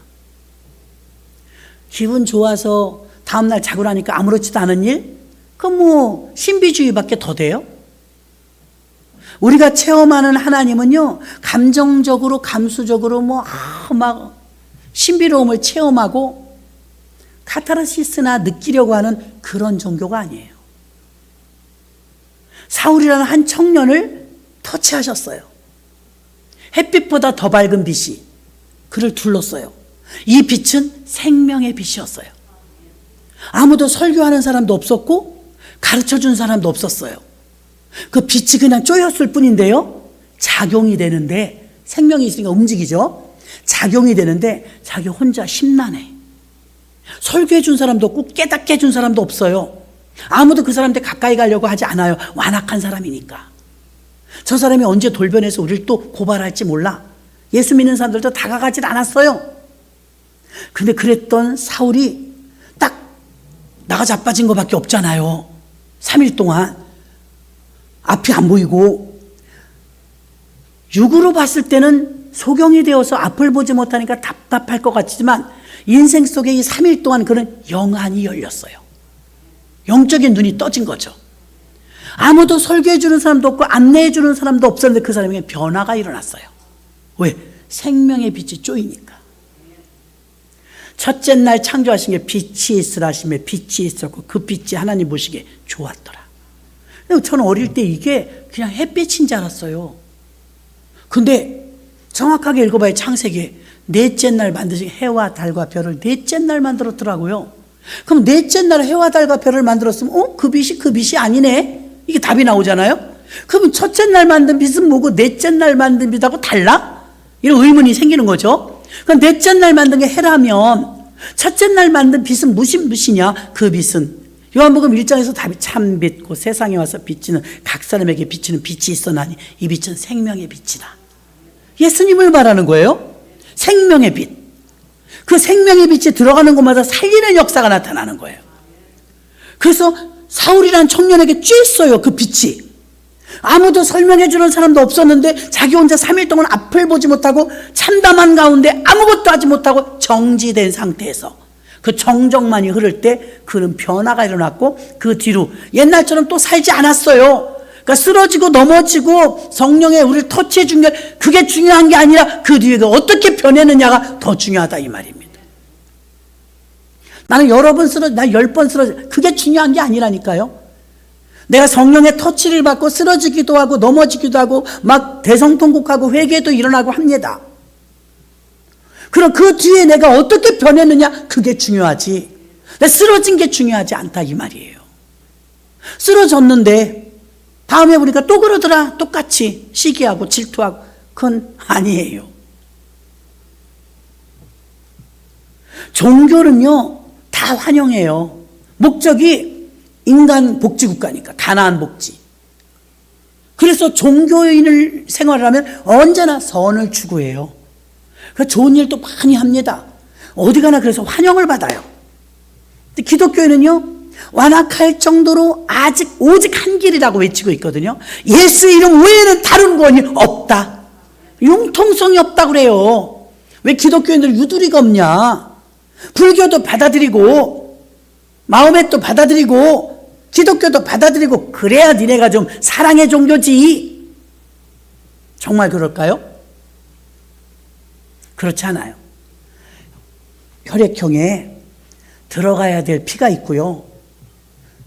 A: 기분 좋아서 다음날 자고 나니까 아무렇지도 않은 일? 그건 신비주의밖에 더 돼요? 우리가 체험하는 하나님은요, 감정적으로, 감수적으로 막 신비로움을 체험하고 카타르시스나 느끼려고 하는 그런 종교가 아니에요. 사울이라는 한 청년을 터치하셨어요. 햇빛보다 더 밝은 빛이 그를 둘렀어요. 이 빛은 생명의 빛이었어요. 아무도 설교하는 사람도 없었고 가르쳐준 사람도 없었어요. 그 빛이 그냥 쪼였을 뿐인데요, 작용이 되는데, 생명이 있으니까 움직이죠. 작용이 되는데 자기 혼자 심란해. 설교해 준 사람도 없고 깨닫게 해준 사람도 없어요. 아무도 그 사람한테 가까이 가려고 하지 않아요. 완악한 사람이니까. 저 사람이 언제 돌변해서 우리를 또 고발할지 몰라. 예수 믿는 사람들도 다가가질 않았어요. 근데 그랬던 사울이 딱 나가 자빠진 것밖에 없잖아요. 3일 동안 앞이 안 보이고, 육으로 봤을 때는 소경이 되어서 앞을 보지 못하니까 답답할 것 같지만 인생 속에 이 3일 동안 그는 영안이 열렸어요. 영적인 눈이 떠진 거죠. 아무도 설교해 주는 사람도 없고 안내해 주는 사람도 없었는데 그 사람에게 변화가 일어났어요. 왜? 생명의 빛이 쪼이니까. 첫째 날 창조하신 게 빛이 있으라 하시며 빛이 있었고 그 빛이 하나님 보시기에 좋았더라. 저는 어릴 때 이게 그냥 햇빛인 줄 알았어요. 근데 정확하게 읽어봐야 창세기에 넷째 날 만드신 해와 달과 별을 넷째 날 만들었더라고요. 그럼 넷째 날 해와 달과 별을 만들었으면 그 빛이 아니네. 이게 답이 나오잖아요. 그럼 첫째 날 만든 빛은 뭐고 넷째 날 만든 빛하고 달라? 이런 의문이 생기는 거죠. 그럼 넷째 날 만든 게 해라면 첫째 날 만든 빛은 무슨 빛이냐? 그 빛은 요한복음 1장에서 답이 참빛 곧 세상에 와서 비치는 각 사람에게 비치는 빛이 있어나니 이 빛은 생명의 빛이다. 예수님을 말하는 거예요. 생명의 빛. 그 생명의 빛이 들어가는 곳마다 살리는 역사가 나타나는 거예요. 그래서 사울이라는 청년에게 쬐었어요. 그 빛이. 아무도 설명해 주는 사람도 없었는데 자기 혼자 3일 동안 앞을 보지 못하고 참담한 가운데 아무것도 하지 못하고 정지된 상태에서 그 정적만이 흐를 때 그는 변화가 일어났고 그 뒤로 옛날처럼 또 살지 않았어요. 그러니까 쓰러지고 넘어지고 성령에 우리를 터치해 준 게 그게 중요한 게 아니라 그 뒤에 어떻게 변했느냐가 더 중요하다 이 말입니다. 나는 여러 번 나 10번 쓰러져. 그게 중요한 게 아니라니까요. 내가 성령의 터치를 받고 쓰러지기도 하고 넘어지기도 하고 막 대성통곡하고 회개도 일어나고 합니다. 그럼 그 뒤에 내가 어떻게 변했느냐 그게 중요하지. 내가 쓰러진 게 중요하지 않다 이 말이에요. 쓰러졌는데 다음에 보니까 또 그러더라. 똑같이 시기하고 질투하고 그건 아니에요. 종교는요 다 환영해요. 목적이 인간 복지국가니까 가나안 복지. 그래서 종교인을 생활하면 언제나 선을 추구해요. 그래서 좋은 일도 많이 합니다. 어디 가나 그래서 환영을 받아요. 근데 기독교인은요 완악할 정도로 오직 한 길이라고 외치고 있거든요. 예수 이름 외에는 다른 구원이 없다. 융통성이 없다고 그래요. 왜 기독교인들 유두리가 없냐? 불교도 받아들이고 마호메도 받아들이고 기독교도 받아들이고 그래야 니네가 좀 사랑의 종교지. 정말 그럴까요? 그렇지 않아요. 혈액형에 들어가야 될 피가 있고요.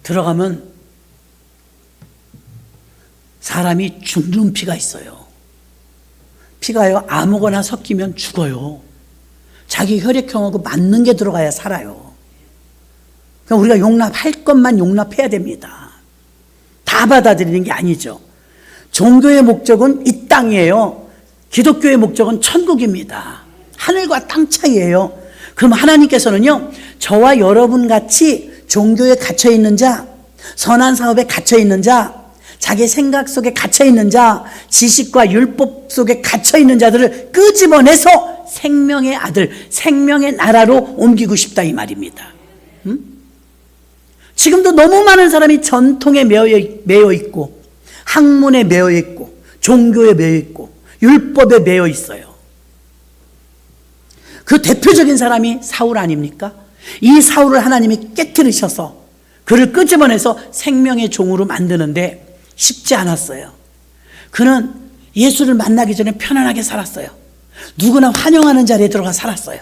A: 들어가면 사람이 죽는 피가 있어요. 피가요 아무거나 섞이면 죽어요. 자기 혈액형하고 맞는 게 들어가야 살아요. 그러니까 우리가 용납할 것만 용납해야 됩니다. 다 받아들이는 게 아니죠. 종교의 목적은 이 땅이에요. 기독교의 목적은 천국입니다. 하늘과 땅 차이예요. 그럼 하나님께서는요 저와 여러분 같이 종교에 갇혀있는 자, 선한 사업에 갇혀있는 자, 자기 생각 속에 갇혀있는 자, 지식과 율법 속에 갇혀있는 자들을 끄집어내서 생명의 아들, 생명의 나라로 옮기고 싶다 이 말입니다. 지금도 너무 많은 사람이 전통에 매여 있고 학문에 매여 있고 종교에 매여 있고 율법에 매여 있어요. 그 대표적인 사람이 사울 아닙니까? 이 사울을 하나님이 깨트리셔서 그를 끄집어내서 생명의 종으로 만드는데 쉽지 않았어요. 그는 예수를 만나기 전에 편안하게 살았어요. 누구나 환영하는 자리에 들어가 살았어요.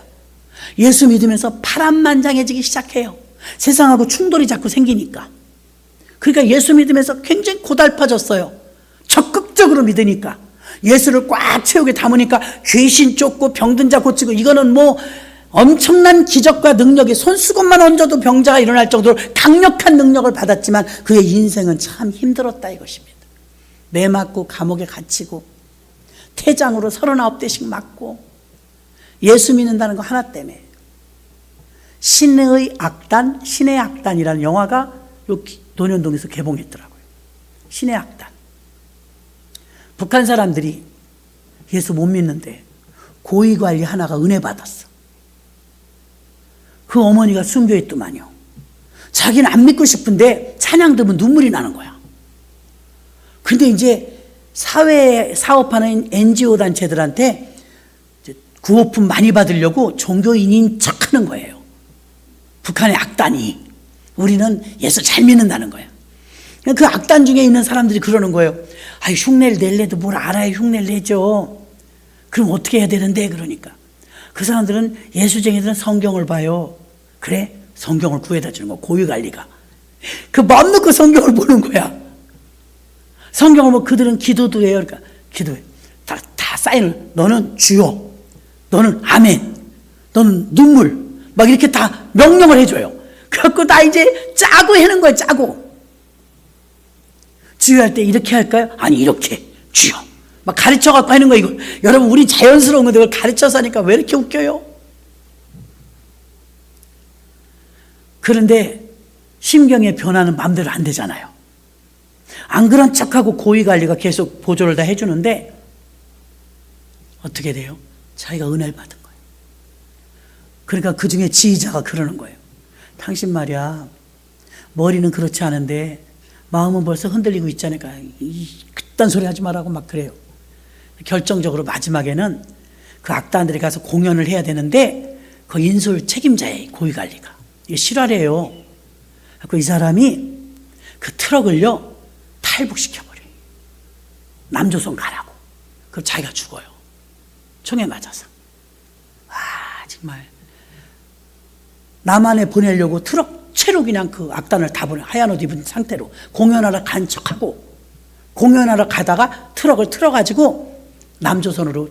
A: 예수 믿으면서 파란만장해지기 시작해요. 세상하고 충돌이 자꾸 생기니까. 그러니까 예수 믿으면서 굉장히 고달파졌어요. 적극적으로 믿으니까. 예수를 꽉 채우게 담으니까 귀신 쫓고 병든 자 고치고 이거는 뭐 엄청난 기적과 능력이 손수건만 얹어도 병자가 일어날 정도로 강력한 능력을 받았지만 그의 인생은 참 힘들었다 이것입니다. 매 맞고 감옥에 갇히고 태장으로 39대씩 맞고 예수 믿는다는 거 하나 때문에 신의 악단이라는 영화가 논현동에서 개봉했더라고요. 신의 악단. 북한 사람들이 예수 못 믿는데 고위관리 하나가 은혜 받았어. 그 어머니가 순교했더만요. 자기는 안 믿고 싶은데 찬양 들으면 눈물이 나는 거야. 근데 이제 사회 사업하는 NGO 단체들한테 구호품 많이 받으려고 종교인인 척 하는 거예요. 북한의 악단이. 우리는 예수 잘 믿는다는 거예요. 그 악단 중에 있는 사람들이 그러는 거예요. 아이, 흉내를 낼래도 뭘 알아야 흉내를 내죠. 그럼 어떻게 해야 되는데? 그러니까 그 사람들은, 예수쟁이들은 성경을 봐요. 그래? 성경을 구해다 주는 거, 고유관리가. 그 마음 놓고 성경을 보는 거야. 성경을 보면 그들은 기도도 해요. 그러니까 기도해. 다 사인을, 너는 주여, 너는 아멘, 너는 눈물, 막 이렇게 다 명령을 해줘요. 그래갖고 다 이제 짜고 하는 거예요. 짜고. 주여 할 때 이렇게 할까요? 아니, 이렇게 주여 막 가르쳐갖고 하는 거예요. 이거 여러분, 우리 자연스러운 건데 그걸 가르쳐서 하니까 왜 이렇게 웃겨요? 그런데 심경의 변화는 마음대로 안 되잖아요. 안 그런 척하고 고위관리가 계속 보조를 다 해주는데 어떻게 돼요? 자기가 은혜를 받은 거예요. 그러니까 그 중에 지휘자가 그러는 거예요. 당신 말이야, 머리는 그렇지 않은데 마음은 벌써 흔들리고 있잖아요. 그딴 소리 하지 말라고 막 그래요. 결정적으로 마지막에는 그 악단들이 가서 공연을 해야 되는데 그 인솔 책임자의 고위관리가 이게 실화래요. 이 사람이 그 트럭을요 탈북시켜버려요. 남조선 가라고. 그럼 자기가 죽어요. 총에 맞아서. 와, 정말 남한에 보내려고 트럭 채로 그냥 그 악단을 다 보내, 하얀 옷 입은 상태로 공연하러 간 척하고, 공연하러 가다가 트럭을 틀어가지고 남조선으로,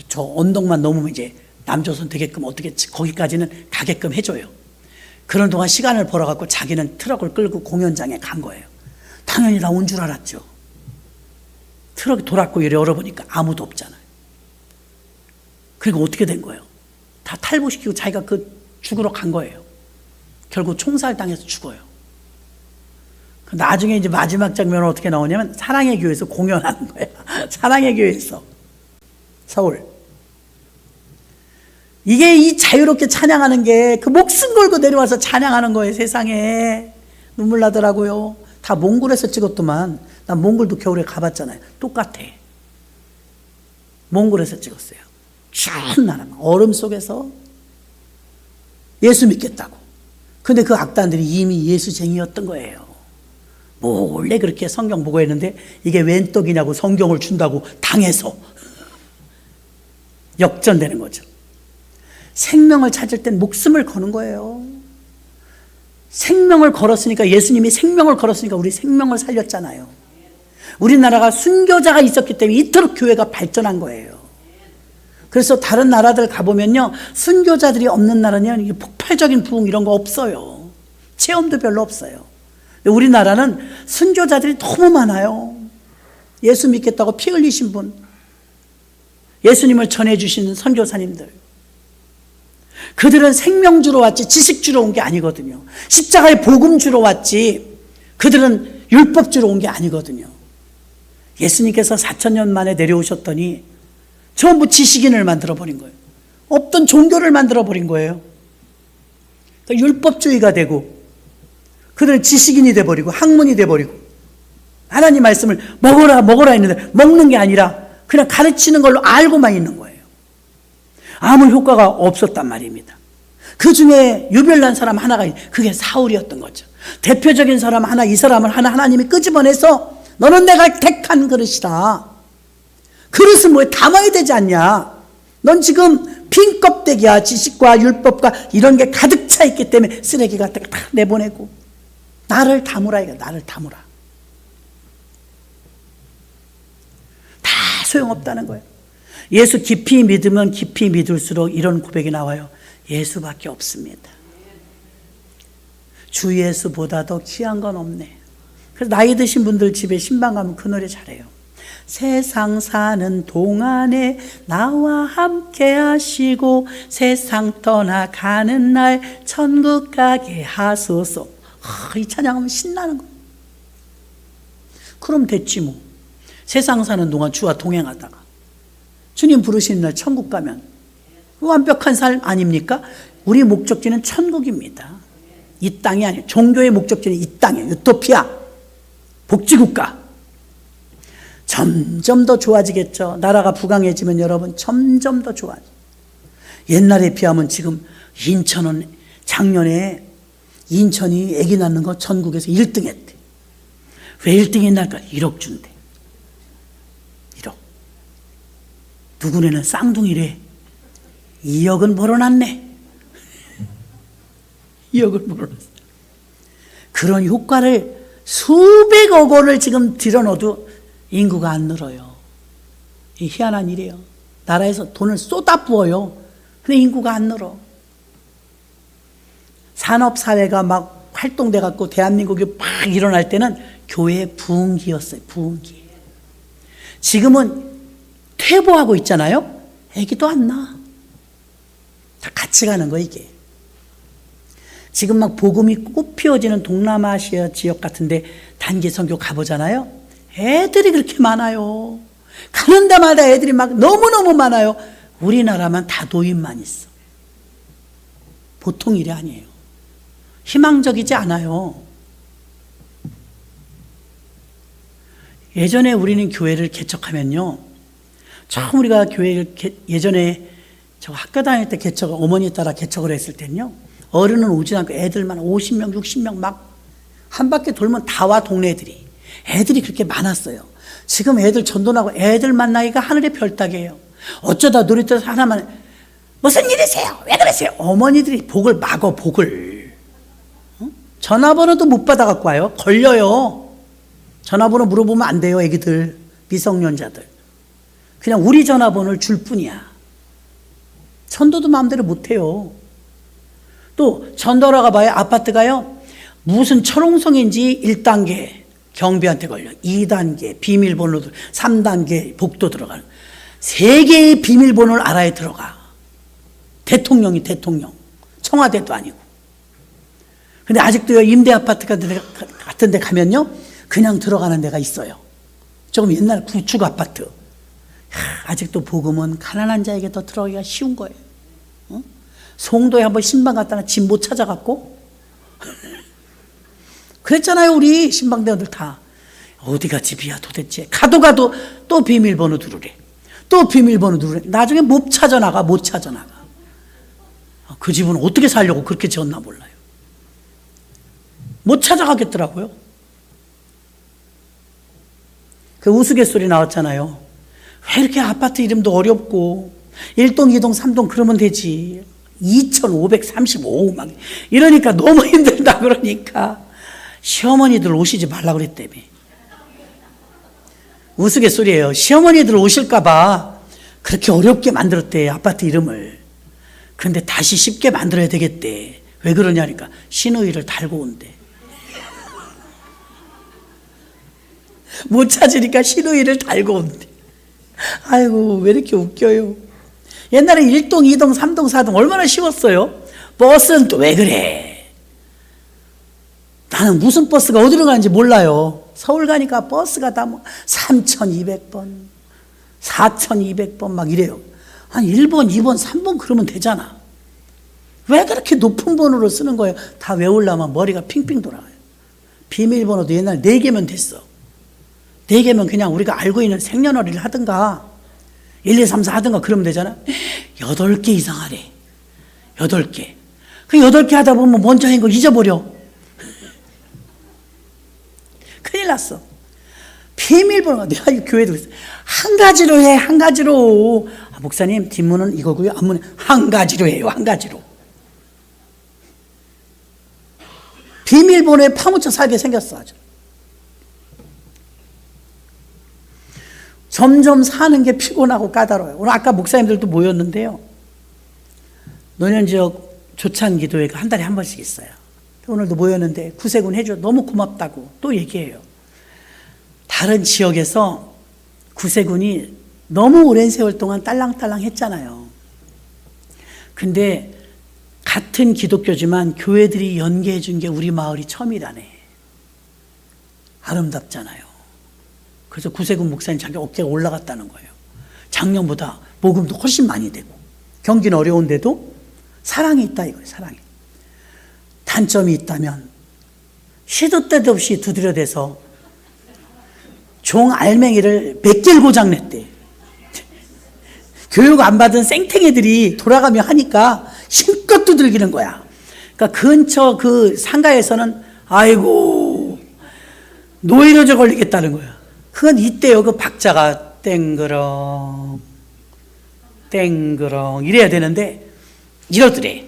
A: 저 언덕만 넘으면 이제 남조선 되게끔 어떻게 거기까지는 가게끔 해줘요. 그런 동안 시간을 벌어갖고 자기는 트럭을 끌고 공연장에 간 거예요. 당연히 나 온 줄 알았죠. 트럭이 돌았고 열어보니까 아무도 없잖아요. 그리고 어떻게 된 거예요? 다 탈북시키고 자기가 그 죽으러 간 거예요. 결국 총살당해서 죽어요. 나중에 이제 마지막 장면은 어떻게 나오냐면 사랑의 교회에서 공연하는 거예요. 사랑의 교회에서. 서울. 이게 이 자유롭게 찬양하는 게 그 목숨 걸고 내려와서 찬양하는 거예요. 세상에. 눈물 나더라고요. 다 몽골에서 찍었더만. 난 몽골도 겨울에 가봤잖아요. 똑같아. 몽골에서 찍었어요. 추운 나라, 얼음 속에서 예수 믿겠다고. 근데 그 악단들이 이미 예수쟁이였던 거예요. 몰래 그렇게 성경 보고 했는데 이게 웬 떡이냐고 성경을 준다고 당해서 역전되는 거죠. 생명을 찾을 땐 목숨을 거는 거예요. 생명을 걸었으니까, 예수님이 생명을 걸었으니까 우리 생명을 살렸잖아요. 우리나라가 순교자가 있었기 때문에 이토록 교회가 발전한 거예요. 그래서 다른 나라들 가보면요, 순교자들이 없는 나라는 폭발적인 부흥 이런 거 없어요. 체험도 별로 없어요. 근데 우리나라는 순교자들이 너무 많아요. 예수 믿겠다고 피 흘리신 분, 예수님을 전해주시는 선교사님들, 그들은 생명 주러 왔지 지식 주러 온 게 아니거든요. 십자가의 복음 주러 왔지 그들은 율법 주러 온 게 아니거든요. 예수님께서 4,000년 만에 내려오셨더니 전부 지식인을 만들어버린 거예요. 없던 종교를 만들어버린 거예요. 그러니까 율법주의가 되고 그들은 지식인이 돼버리고 학문이 돼버리고, 하나님 말씀을 먹어라 했는데 먹는 게 아니라 그냥 가르치는 걸로 알고만 있는 거예요. 아무 효과가 없었단 말입니다. 그 중에 유별난 사람 하나가 그게 사울이었던 거죠. 대표적인 사람 하나, 이 사람을 하나님이 끄집어내서 너는 내가 택한 그릇이다. 그릇을 뭐에 담아야 되지 않냐. 넌 지금 빈 껍데기야. 지식과 율법과 이런 게 가득 차 있기 때문에 쓰레기 같은 거 다 내보내고 나를 담으라. 이거 나를 담으라. 다 소용없다는 거예요. 예수 깊이 믿으면 깊이 믿을수록 이런 고백이 나와요. 예수밖에 없습니다. 주 예수보다도 귀한 건 없네. 그래서 나이 드신 분들 집에 신방 가면 그 노래 잘해요. 세상 사는 동안에 나와 함께 하시고 세상 떠나가는 날 천국 가게 하소서. 이 찬양하면 신나는 거예요. 그럼 됐지 뭐. 세상 사는 동안 주와 동행하다가 주님 부르시는 날 천국 가면 완벽한 삶 아닙니까? 우리 목적지는 천국입니다. 이 땅이 아니에요. 종교의 목적지는 이 땅이에요. 유토피아, 복지국가. 점점 더 좋아지겠죠. 나라가 부강해지면 여러분 점점 더 좋아져. 옛날에 비하면 지금 인천은 작년에 인천이 아기 낳는 거 전국에서 1등 했대. 왜 1등 했날까? 1억 준대. 1억. 누구네는 쌍둥이래. 2억은 벌어놨네. 2억을 벌어놨어. 그런 효과를 수백억 원을 지금 들여넣어도 인구가 안 늘어요. 이 희한한 일이에요. 나라에서 돈을 쏟아부어요. 근데 인구가 안 늘어. 산업사회가 막 활동돼 갖고 대한민국이 막 일어날 때는 교회의 부흥기였어요. 부흥기. 지금은 퇴보하고 있잖아요. 애기도 안 나. 다 같이 가는 거 이게. 지금 막 복음이 꽃피워지는 동남아시아 지역 같은데 단기 선교 가보잖아요. 애들이 그렇게 많아요. 가는 데마다 애들이 막 너무너무 많아요. 우리나라만 다도인만 있어. 보통 일이 아니에요. 희망적이지 않아요. 예전에 우리는 교회를 개척하면요. 처음 우리가 교회를 예전에 저 학교 다닐 때 어머니 따라 개척을 했을 때는요. 어른은 오지 않고 애들만 50명, 60명 막 한 바퀴 돌면 다 와 동네 애들이. 애들이 그렇게 많았어요. 지금 애들 전도나고 애들 만나기가 하늘의 별따기예요. 어쩌다 놀이터에서 하나만 무슨 일이세요? 왜 그러세요? 어머니들이 복을 막어 복을. 전화번호도 못 받아갖고 와요. 걸려요. 전화번호 물어보면 안 돼요. 애기들 미성년자들. 그냥 우리 전화번호를 줄 뿐이야. 전도도 마음대로 못해요. 또 전도하러 가봐요. 아파트 가요. 무슨 철옹성인지 1단계 경비한테 걸려. 2단계 비밀번호들 3단계 복도 들어가는 3개의 비밀번호를 알아야 들어가. 대통령이 대통령. 청와대도 아니고. 근데 아직도요. 임대아파트 같은 데 가면요. 그냥 들어가는 데가 있어요. 조금 옛날 구축 아파트. 아직도 복음은 가난한 자에게 더 들어가기가 쉬운 거예요. 송도에 한번 신방 갔다가 집 못 찾아갖고 그랬잖아요. 우리 신방대원들 다. 어디가 집이야 도대체. 가도 또 비밀번호 누르래. 또 비밀번호 누르래. 나중에 못 찾아나가. 그 집은 어떻게 살려고 그렇게 지었나 몰라요. 못 찾아가겠더라고요. 그 우스갯소리 나왔잖아요. 왜 이렇게 아파트 이름도 어렵고 1동, 2동, 3동 그러면 되지. 2535 막 이러니까 너무 힘들다 그러니까 시어머니들 오시지 말라 그랬다며. 우스갯소리예요. 시어머니들 오실까 봐 그렇게 어렵게 만들었대 아파트 이름을. 그런데 다시 쉽게 만들어야 되겠대. 왜 그러냐니까 신우이를 달고 온대. 못 찾으니까 신우이를 달고 온대. 아이고 왜 이렇게 웃겨요. 옛날에 1동, 2동, 3동, 4동 얼마나 쉬웠어요. 버스는 또 왜 그래. 나는 무슨 버스가 어디로 가는지 몰라요. 서울 가니까 버스가 다 뭐 3200번 4200번 막 이래요. 한 1번, 2번, 3번 그러면 되잖아. 왜 그렇게 높은 번호를 쓰는 거예요. 다 외우려면 머리가 핑핑 돌아가요. 비밀번호도 옛날에 4개면 됐어. 4개면 그냥 우리가 알고 있는 생년월일을 하든가 1, 2, 3, 4 하든가 그러면 되잖아. 8개 이상 하래. 8개. 그 8개 하다 보면 먼저 한 거 잊어버려. 큰일 났어. 비밀번호가 내가 교회도 있어. 한 가지로 해. 한 가지로. 목사님 뒷문은 이거고요. 앞문은 한 가지로 해요. 한 가지로. 비밀번호에 파묻혀 살게 생겼어. 아주. 점점 사는 게 피곤하고 까다로워요. 오늘 아까 목사님들도 모였는데요. 노년지역 조찬기도회가 한 달에 한 번씩 있어요. 오늘도 모였는데 구세군 해줘 너무 고맙다고 또 얘기해요. 다른 지역에서 구세군이 너무 오랜 세월 동안 딸랑딸랑 했잖아요. 근데 같은 기독교지만 교회들이 연계해 준 게 우리 마을이 처음이라네. 아름답잖아요. 그래서 구세군 목사님 자기 어깨가 올라갔다는 거예요. 작년보다 복음도 훨씬 많이 되고 경기는 어려운데도 사랑이 있다 이거예요. 사랑이. 단점이 있다면 시도 때도 없이 두드려대서 종 알맹이를 100개를 고장냈대. 교육 안 받은 생탱이들이 돌아가며 하니까 힘껏 두들기는 거야. 그러니까 근처 그 상가에서는 아이고 노이로제 걸리겠다는 거야. 그건 이때요. 그 박자가 땡그렁 땡그렁 이래야 되는데 이러더래.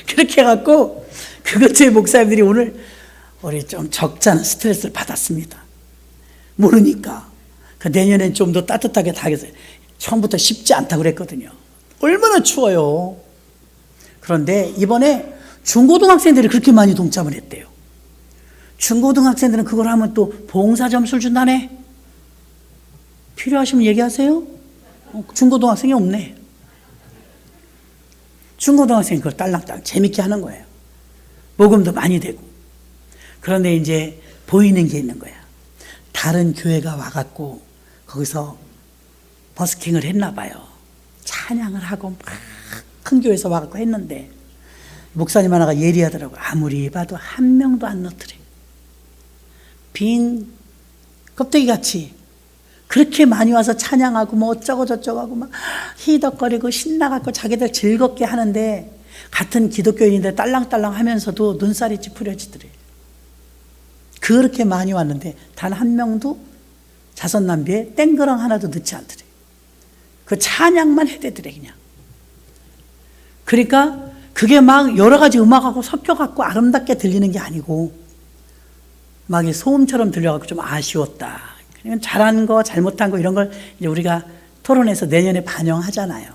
A: 그렇게 해갖고 그것저의 목사님들이 오늘 우리 좀 적잖은 스트레스를 받았습니다. 모르니까. 그 내년엔 좀 더 따뜻하게 하겠어요. 처음부터 쉽지 않다고 그랬거든요. 얼마나 추워요. 그런데 이번에 중고등학생들이 그렇게 많이 동참을 했대요. 중고등학생들은 그걸 하면 또 봉사 점수를 준다네. 필요하시면 얘기하세요. 중고등학생이 없네. 중고등학생이 그걸 딸랑딸랑 재밌게 하는 거예요. 모금도 많이 되고. 그런데 이제 보이는 게 있는 거야. 다른 교회가 와갖고 거기서 버스킹을 했나 봐요. 찬양을 하고 막 큰 교회에서 와갖고 했는데 목사님 하나가 예리하더라고요. 아무리 봐도 한 명도 안 넣더래. 빈 껍데기같이 그렇게 많이 와서 찬양하고 뭐 어쩌고 저쩌고 하고 막 히덕거리고 신나갖고 자기들 즐겁게 하는데 같은 기독교인인데 딸랑딸랑 하면서도 눈살이 찌푸려지더래. 그렇게 많이 왔는데 단 한 명도 자선남비에 땡그랑 하나도 넣지 않더래. 그 찬양만 해대더래 그냥. 그러니까 그게 막 여러 가지 음악하고 섞여갖고 아름답게 들리는 게 아니고 막 소음처럼 들려갖고 좀 아쉬웠다. 그러면 잘한 거 잘못한 거 이런 걸 이제 우리가 토론해서 내년에 반영하잖아요.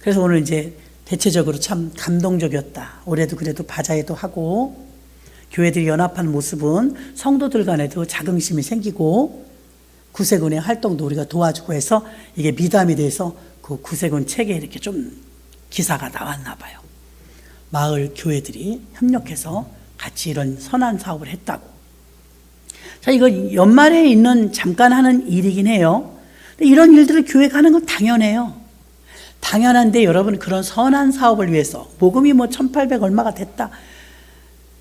A: 그래서 오늘 이제 대체적으로 참 감동적이었다. 올해도 그래도 바자회도 하고 교회들이 연합한 모습은 성도들 간에도 자긍심이 생기고 구세군의 활동도 우리가 도와주고 해서 이게 미담이 돼서 그 구세군 책에 이렇게 좀 기사가 나왔나 봐요. 마을 교회들이 협력해서 같이 이런 선한 사업을 했다고. 자, 이거 연말에 있는 잠깐 하는 일이긴 해요. 근데 이런 일들을 교회가 하는 건 당연해요. 당연한데 여러분 그런 선한 사업을 위해서 모금이 뭐 1,800 얼마가 됐다.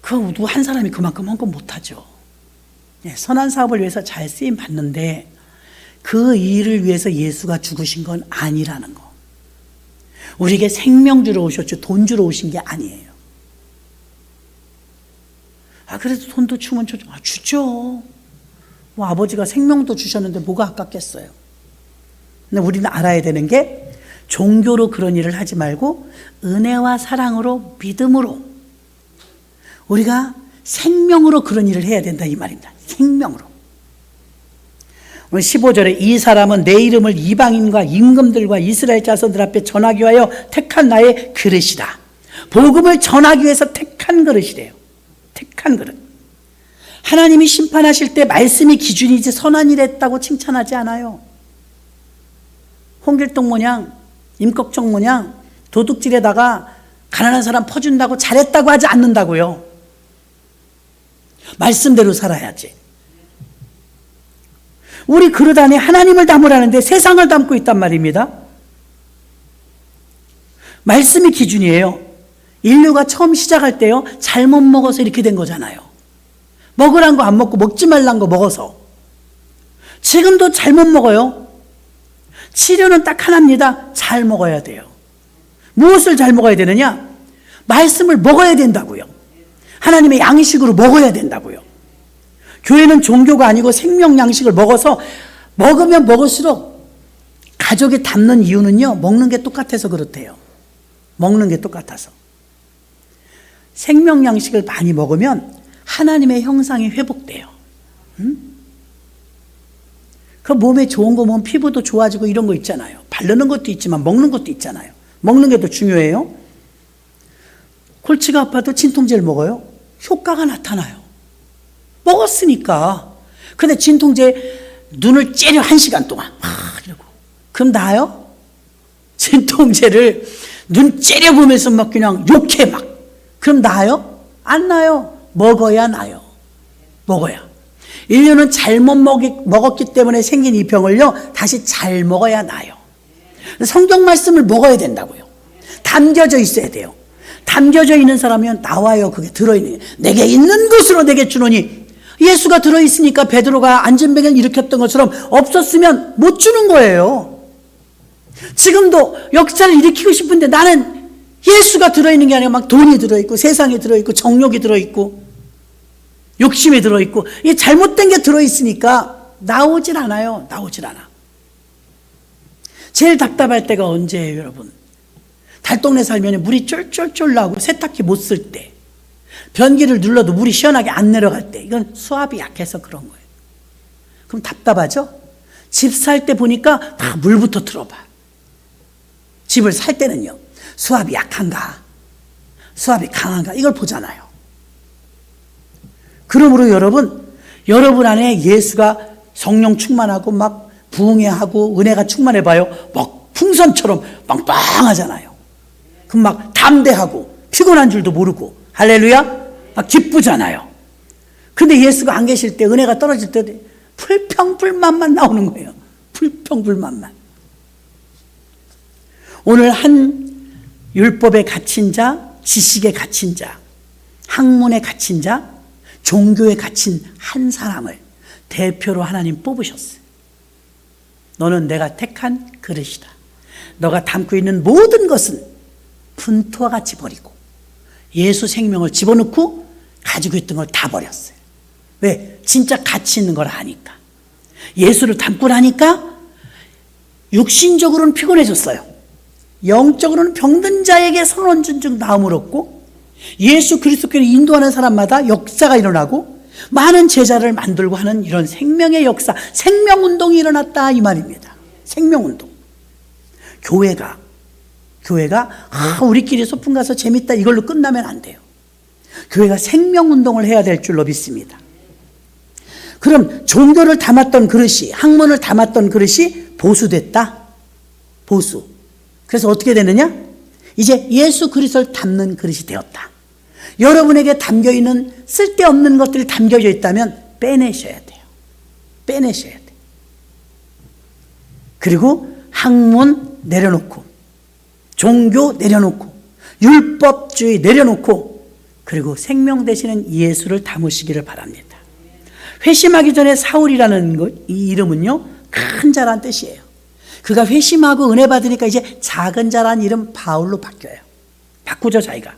A: 그거 누구 한 사람이 그만큼 한 건 못하죠. 선한 사업을 위해서 잘 쓰임 받는데 그 일을 위해서 예수가 죽으신 건 아니라는 거. 우리에게 생명 주러 오셨죠. 돈 주러 오신 게 아니에요. 그래도 돈도 주면 주죠. 뭐 아버지가 생명도 주셨는데 뭐가 아깝겠어요. 근데 우리는 알아야 되는 게 종교로 그런 일을 하지 말고 은혜와 사랑으로 믿음으로 우리가 생명으로 그런 일을 해야 된다 이 말입니다. 생명으로. 오늘 15절에 이 사람은 내 이름을 이방인과 임금들과 이스라엘 자손들 앞에 전하기 위하여 택한 나의 그릇이다. 복음을 전하기 위해서 택한 그릇이래요. 택한 그릇. 하나님이 심판하실 때 말씀이 기준이지 선한 일 했다고 칭찬하지 않아요. 홍길동 모양 임꺽정 모양 도둑질에다가 가난한 사람 퍼준다고 잘했다고 하지 않는다고요. 말씀대로 살아야지. 우리 그릇 안에 하나님을 담으라는데 세상을 담고 있단 말입니다. 말씀이 기준이에요. 인류가 처음 시작할 때요, 잘못 먹어서 이렇게 된 거잖아요. 먹으란 거 안 먹고 먹지 말란 거 먹어서. 지금도 잘못 먹어요. 치료는 딱 하나입니다. 잘 먹어야 돼요. 무엇을 잘 먹어야 되느냐? 말씀을 먹어야 된다고요. 하나님의 양식으로 먹어야 된다고요. 교회는 종교가 아니고 생명 양식을 먹어서 먹으면 먹을수록 가족이 닮는 이유는요, 먹는 게 똑같아서 그렇대요. 먹는 게 똑같아서. 생명 양식을 많이 먹으면 하나님의 형상이 회복돼요. 그 몸에 좋은 거 보면 피부도 좋아지고 이런 거 있잖아요. 바르는 것도 있지만 먹는 것도 있잖아요. 먹는 게 더 중요해요. 골치가 아파도 진통제를 먹어요. 효과가 나타나요. 먹었으니까. 근데 진통제 눈을 째려 1시간 동안 이러고 그럼 나아요? 진통제를 눈 째려보면서 막 그냥 욕해 막 그럼 나아요? 안 나아요. 먹어야 나요. 먹어야. 인류는 잘못 먹었기 때문에 생긴 이 병을요 다시 잘 먹어야 나요. 성경 말씀을 먹어야 된다고요. 담겨져 있어야 돼요. 담겨져 있는 사람이면 나와요. 그게 들어있는 게. 내게 있는 것으로 내게 주노니. 예수가 들어있으니까 베드로가 안전병을 일으켰던 것처럼 없었으면 못 주는 거예요. 지금도 역사를 일으키고 싶은데 나는 예수가 들어있는 게 아니라 막 돈이 들어있고 세상에 들어있고 정욕이 들어있고 욕심이 들어있고 이 잘못된 게 들어있으니까 나오질 않아요. 나오질 않아. 제일 답답할 때가 언제예요, 여러분? 달동네 살면 물이 쫄쫄쫄 나고 세탁기 못 쓸 때, 변기를 눌러도 물이 시원하게 안 내려갈 때, 이건 수압이 약해서 그런 거예요. 그럼 답답하죠? 집 살 때 보니까 다 물부터 틀어봐. 집을 살 때는요, 수압이 약한가, 수압이 강한가, 이걸 보잖아요. 그러므로 여러분 안에 예수가 성령 충만하고 막 부흥회하고 은혜가 충만해봐요. 막 풍선처럼 빵빵하잖아요. 그럼 막 담대하고 피곤한 줄도 모르고 할렐루야? 막 기쁘잖아요. 근데 예수가 안 계실 때 은혜가 떨어질 때 불평불만만 나오는 거예요. 불평불만만. 오늘 한 율법에 갇힌 자, 지식에 갇힌 자, 학문에 갇힌 자, 종교에 갇힌 한 사람을 대표로 하나님 뽑으셨어요. 너는 내가 택한 그릇이다. 너가 담고 있는 모든 것은 분투와 같이 버리고 예수 생명을 집어넣고 가지고 있던 걸 다 버렸어요. 왜? 진짜 가치 있는 걸 아니까. 예수를 담고 나니까 육신적으로는 피곤해졌어요. 영적으로는 병든 자에게 선언 준중 나음을 얻고 예수 그리스도께로 인도하는 사람마다 역사가 일어나고 많은 제자를 만들고 하는 이런 생명의 역사, 생명운동이 일어났다 이 말입니다. 생명운동. 교회가 우리끼리 소풍 가서 재밌다 이걸로 끝나면 안 돼요. 교회가 생명운동을 해야 될 줄로 믿습니다. 그럼 종교를 담았던 그릇이, 학문을 담았던 그릇이 보수됐다. 보수. 그래서 어떻게 되느냐? 이제 예수 그리스도를 담는 그릇이 되었다. 여러분에게 담겨있는 쓸데없는 것들이 담겨져 있다면 빼내셔야 돼요. 빼내셔야 돼요. 그리고 학문 내려놓고 종교 내려놓고 율법주의 내려놓고 그리고 생명 되시는 예수를 담으시기를 바랍니다. 회심하기 전에 사울이라는 이 이름은요, 큰 자란 뜻이에요. 그가 회심하고 은혜 받으니까 이제 작은 자란 이름 바울로 바뀌어요. 바꾸죠, 자기가.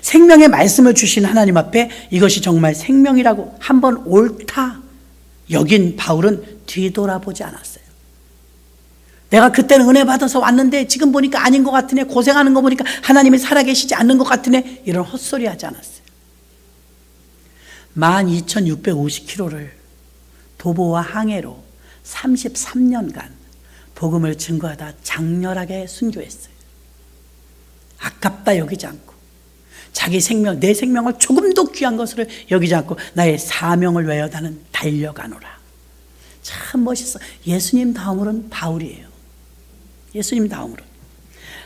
A: 생명의 말씀을 주신 하나님 앞에 이것이 정말 생명이라고 한번 옳다 여긴 바울은 뒤돌아보지 않았어요. 내가 그때는 은혜 받아서 왔는데 지금 보니까 아닌 것 같으네, 고생하는 거 보니까 하나님이 살아계시지 않는 것 같으네, 이런 헛소리 하지 않았어요. 12,650km를 도보와 항해로 33년간 복음을 증거하다 장렬하게 순교했어요. 아깝다 여기지 않고 자기 생명, 내 생명을 조금도 귀한 것으로 여기지 않고 나의 사명을 위하여 나는 달려가노라. 참 멋있어. 예수님 다음으로는 바울이에요. 예수님 다음으로.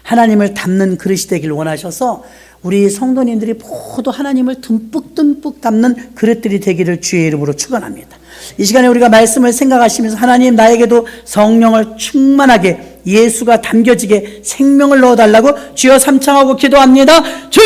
A: 하나님을 담는 그릇이 되길 원하셔서 우리 성도님들이 모두 하나님을 듬뿍 담는 그릇들이 되기를 주의 이름으로 축원합니다. 이 시간에 우리가 말씀을 생각하시면서 하나님 나에게도 성령을 충만하게 예수가 담겨지게 생명을 넣어달라고 주여 삼창하고 기도합니다. 주여!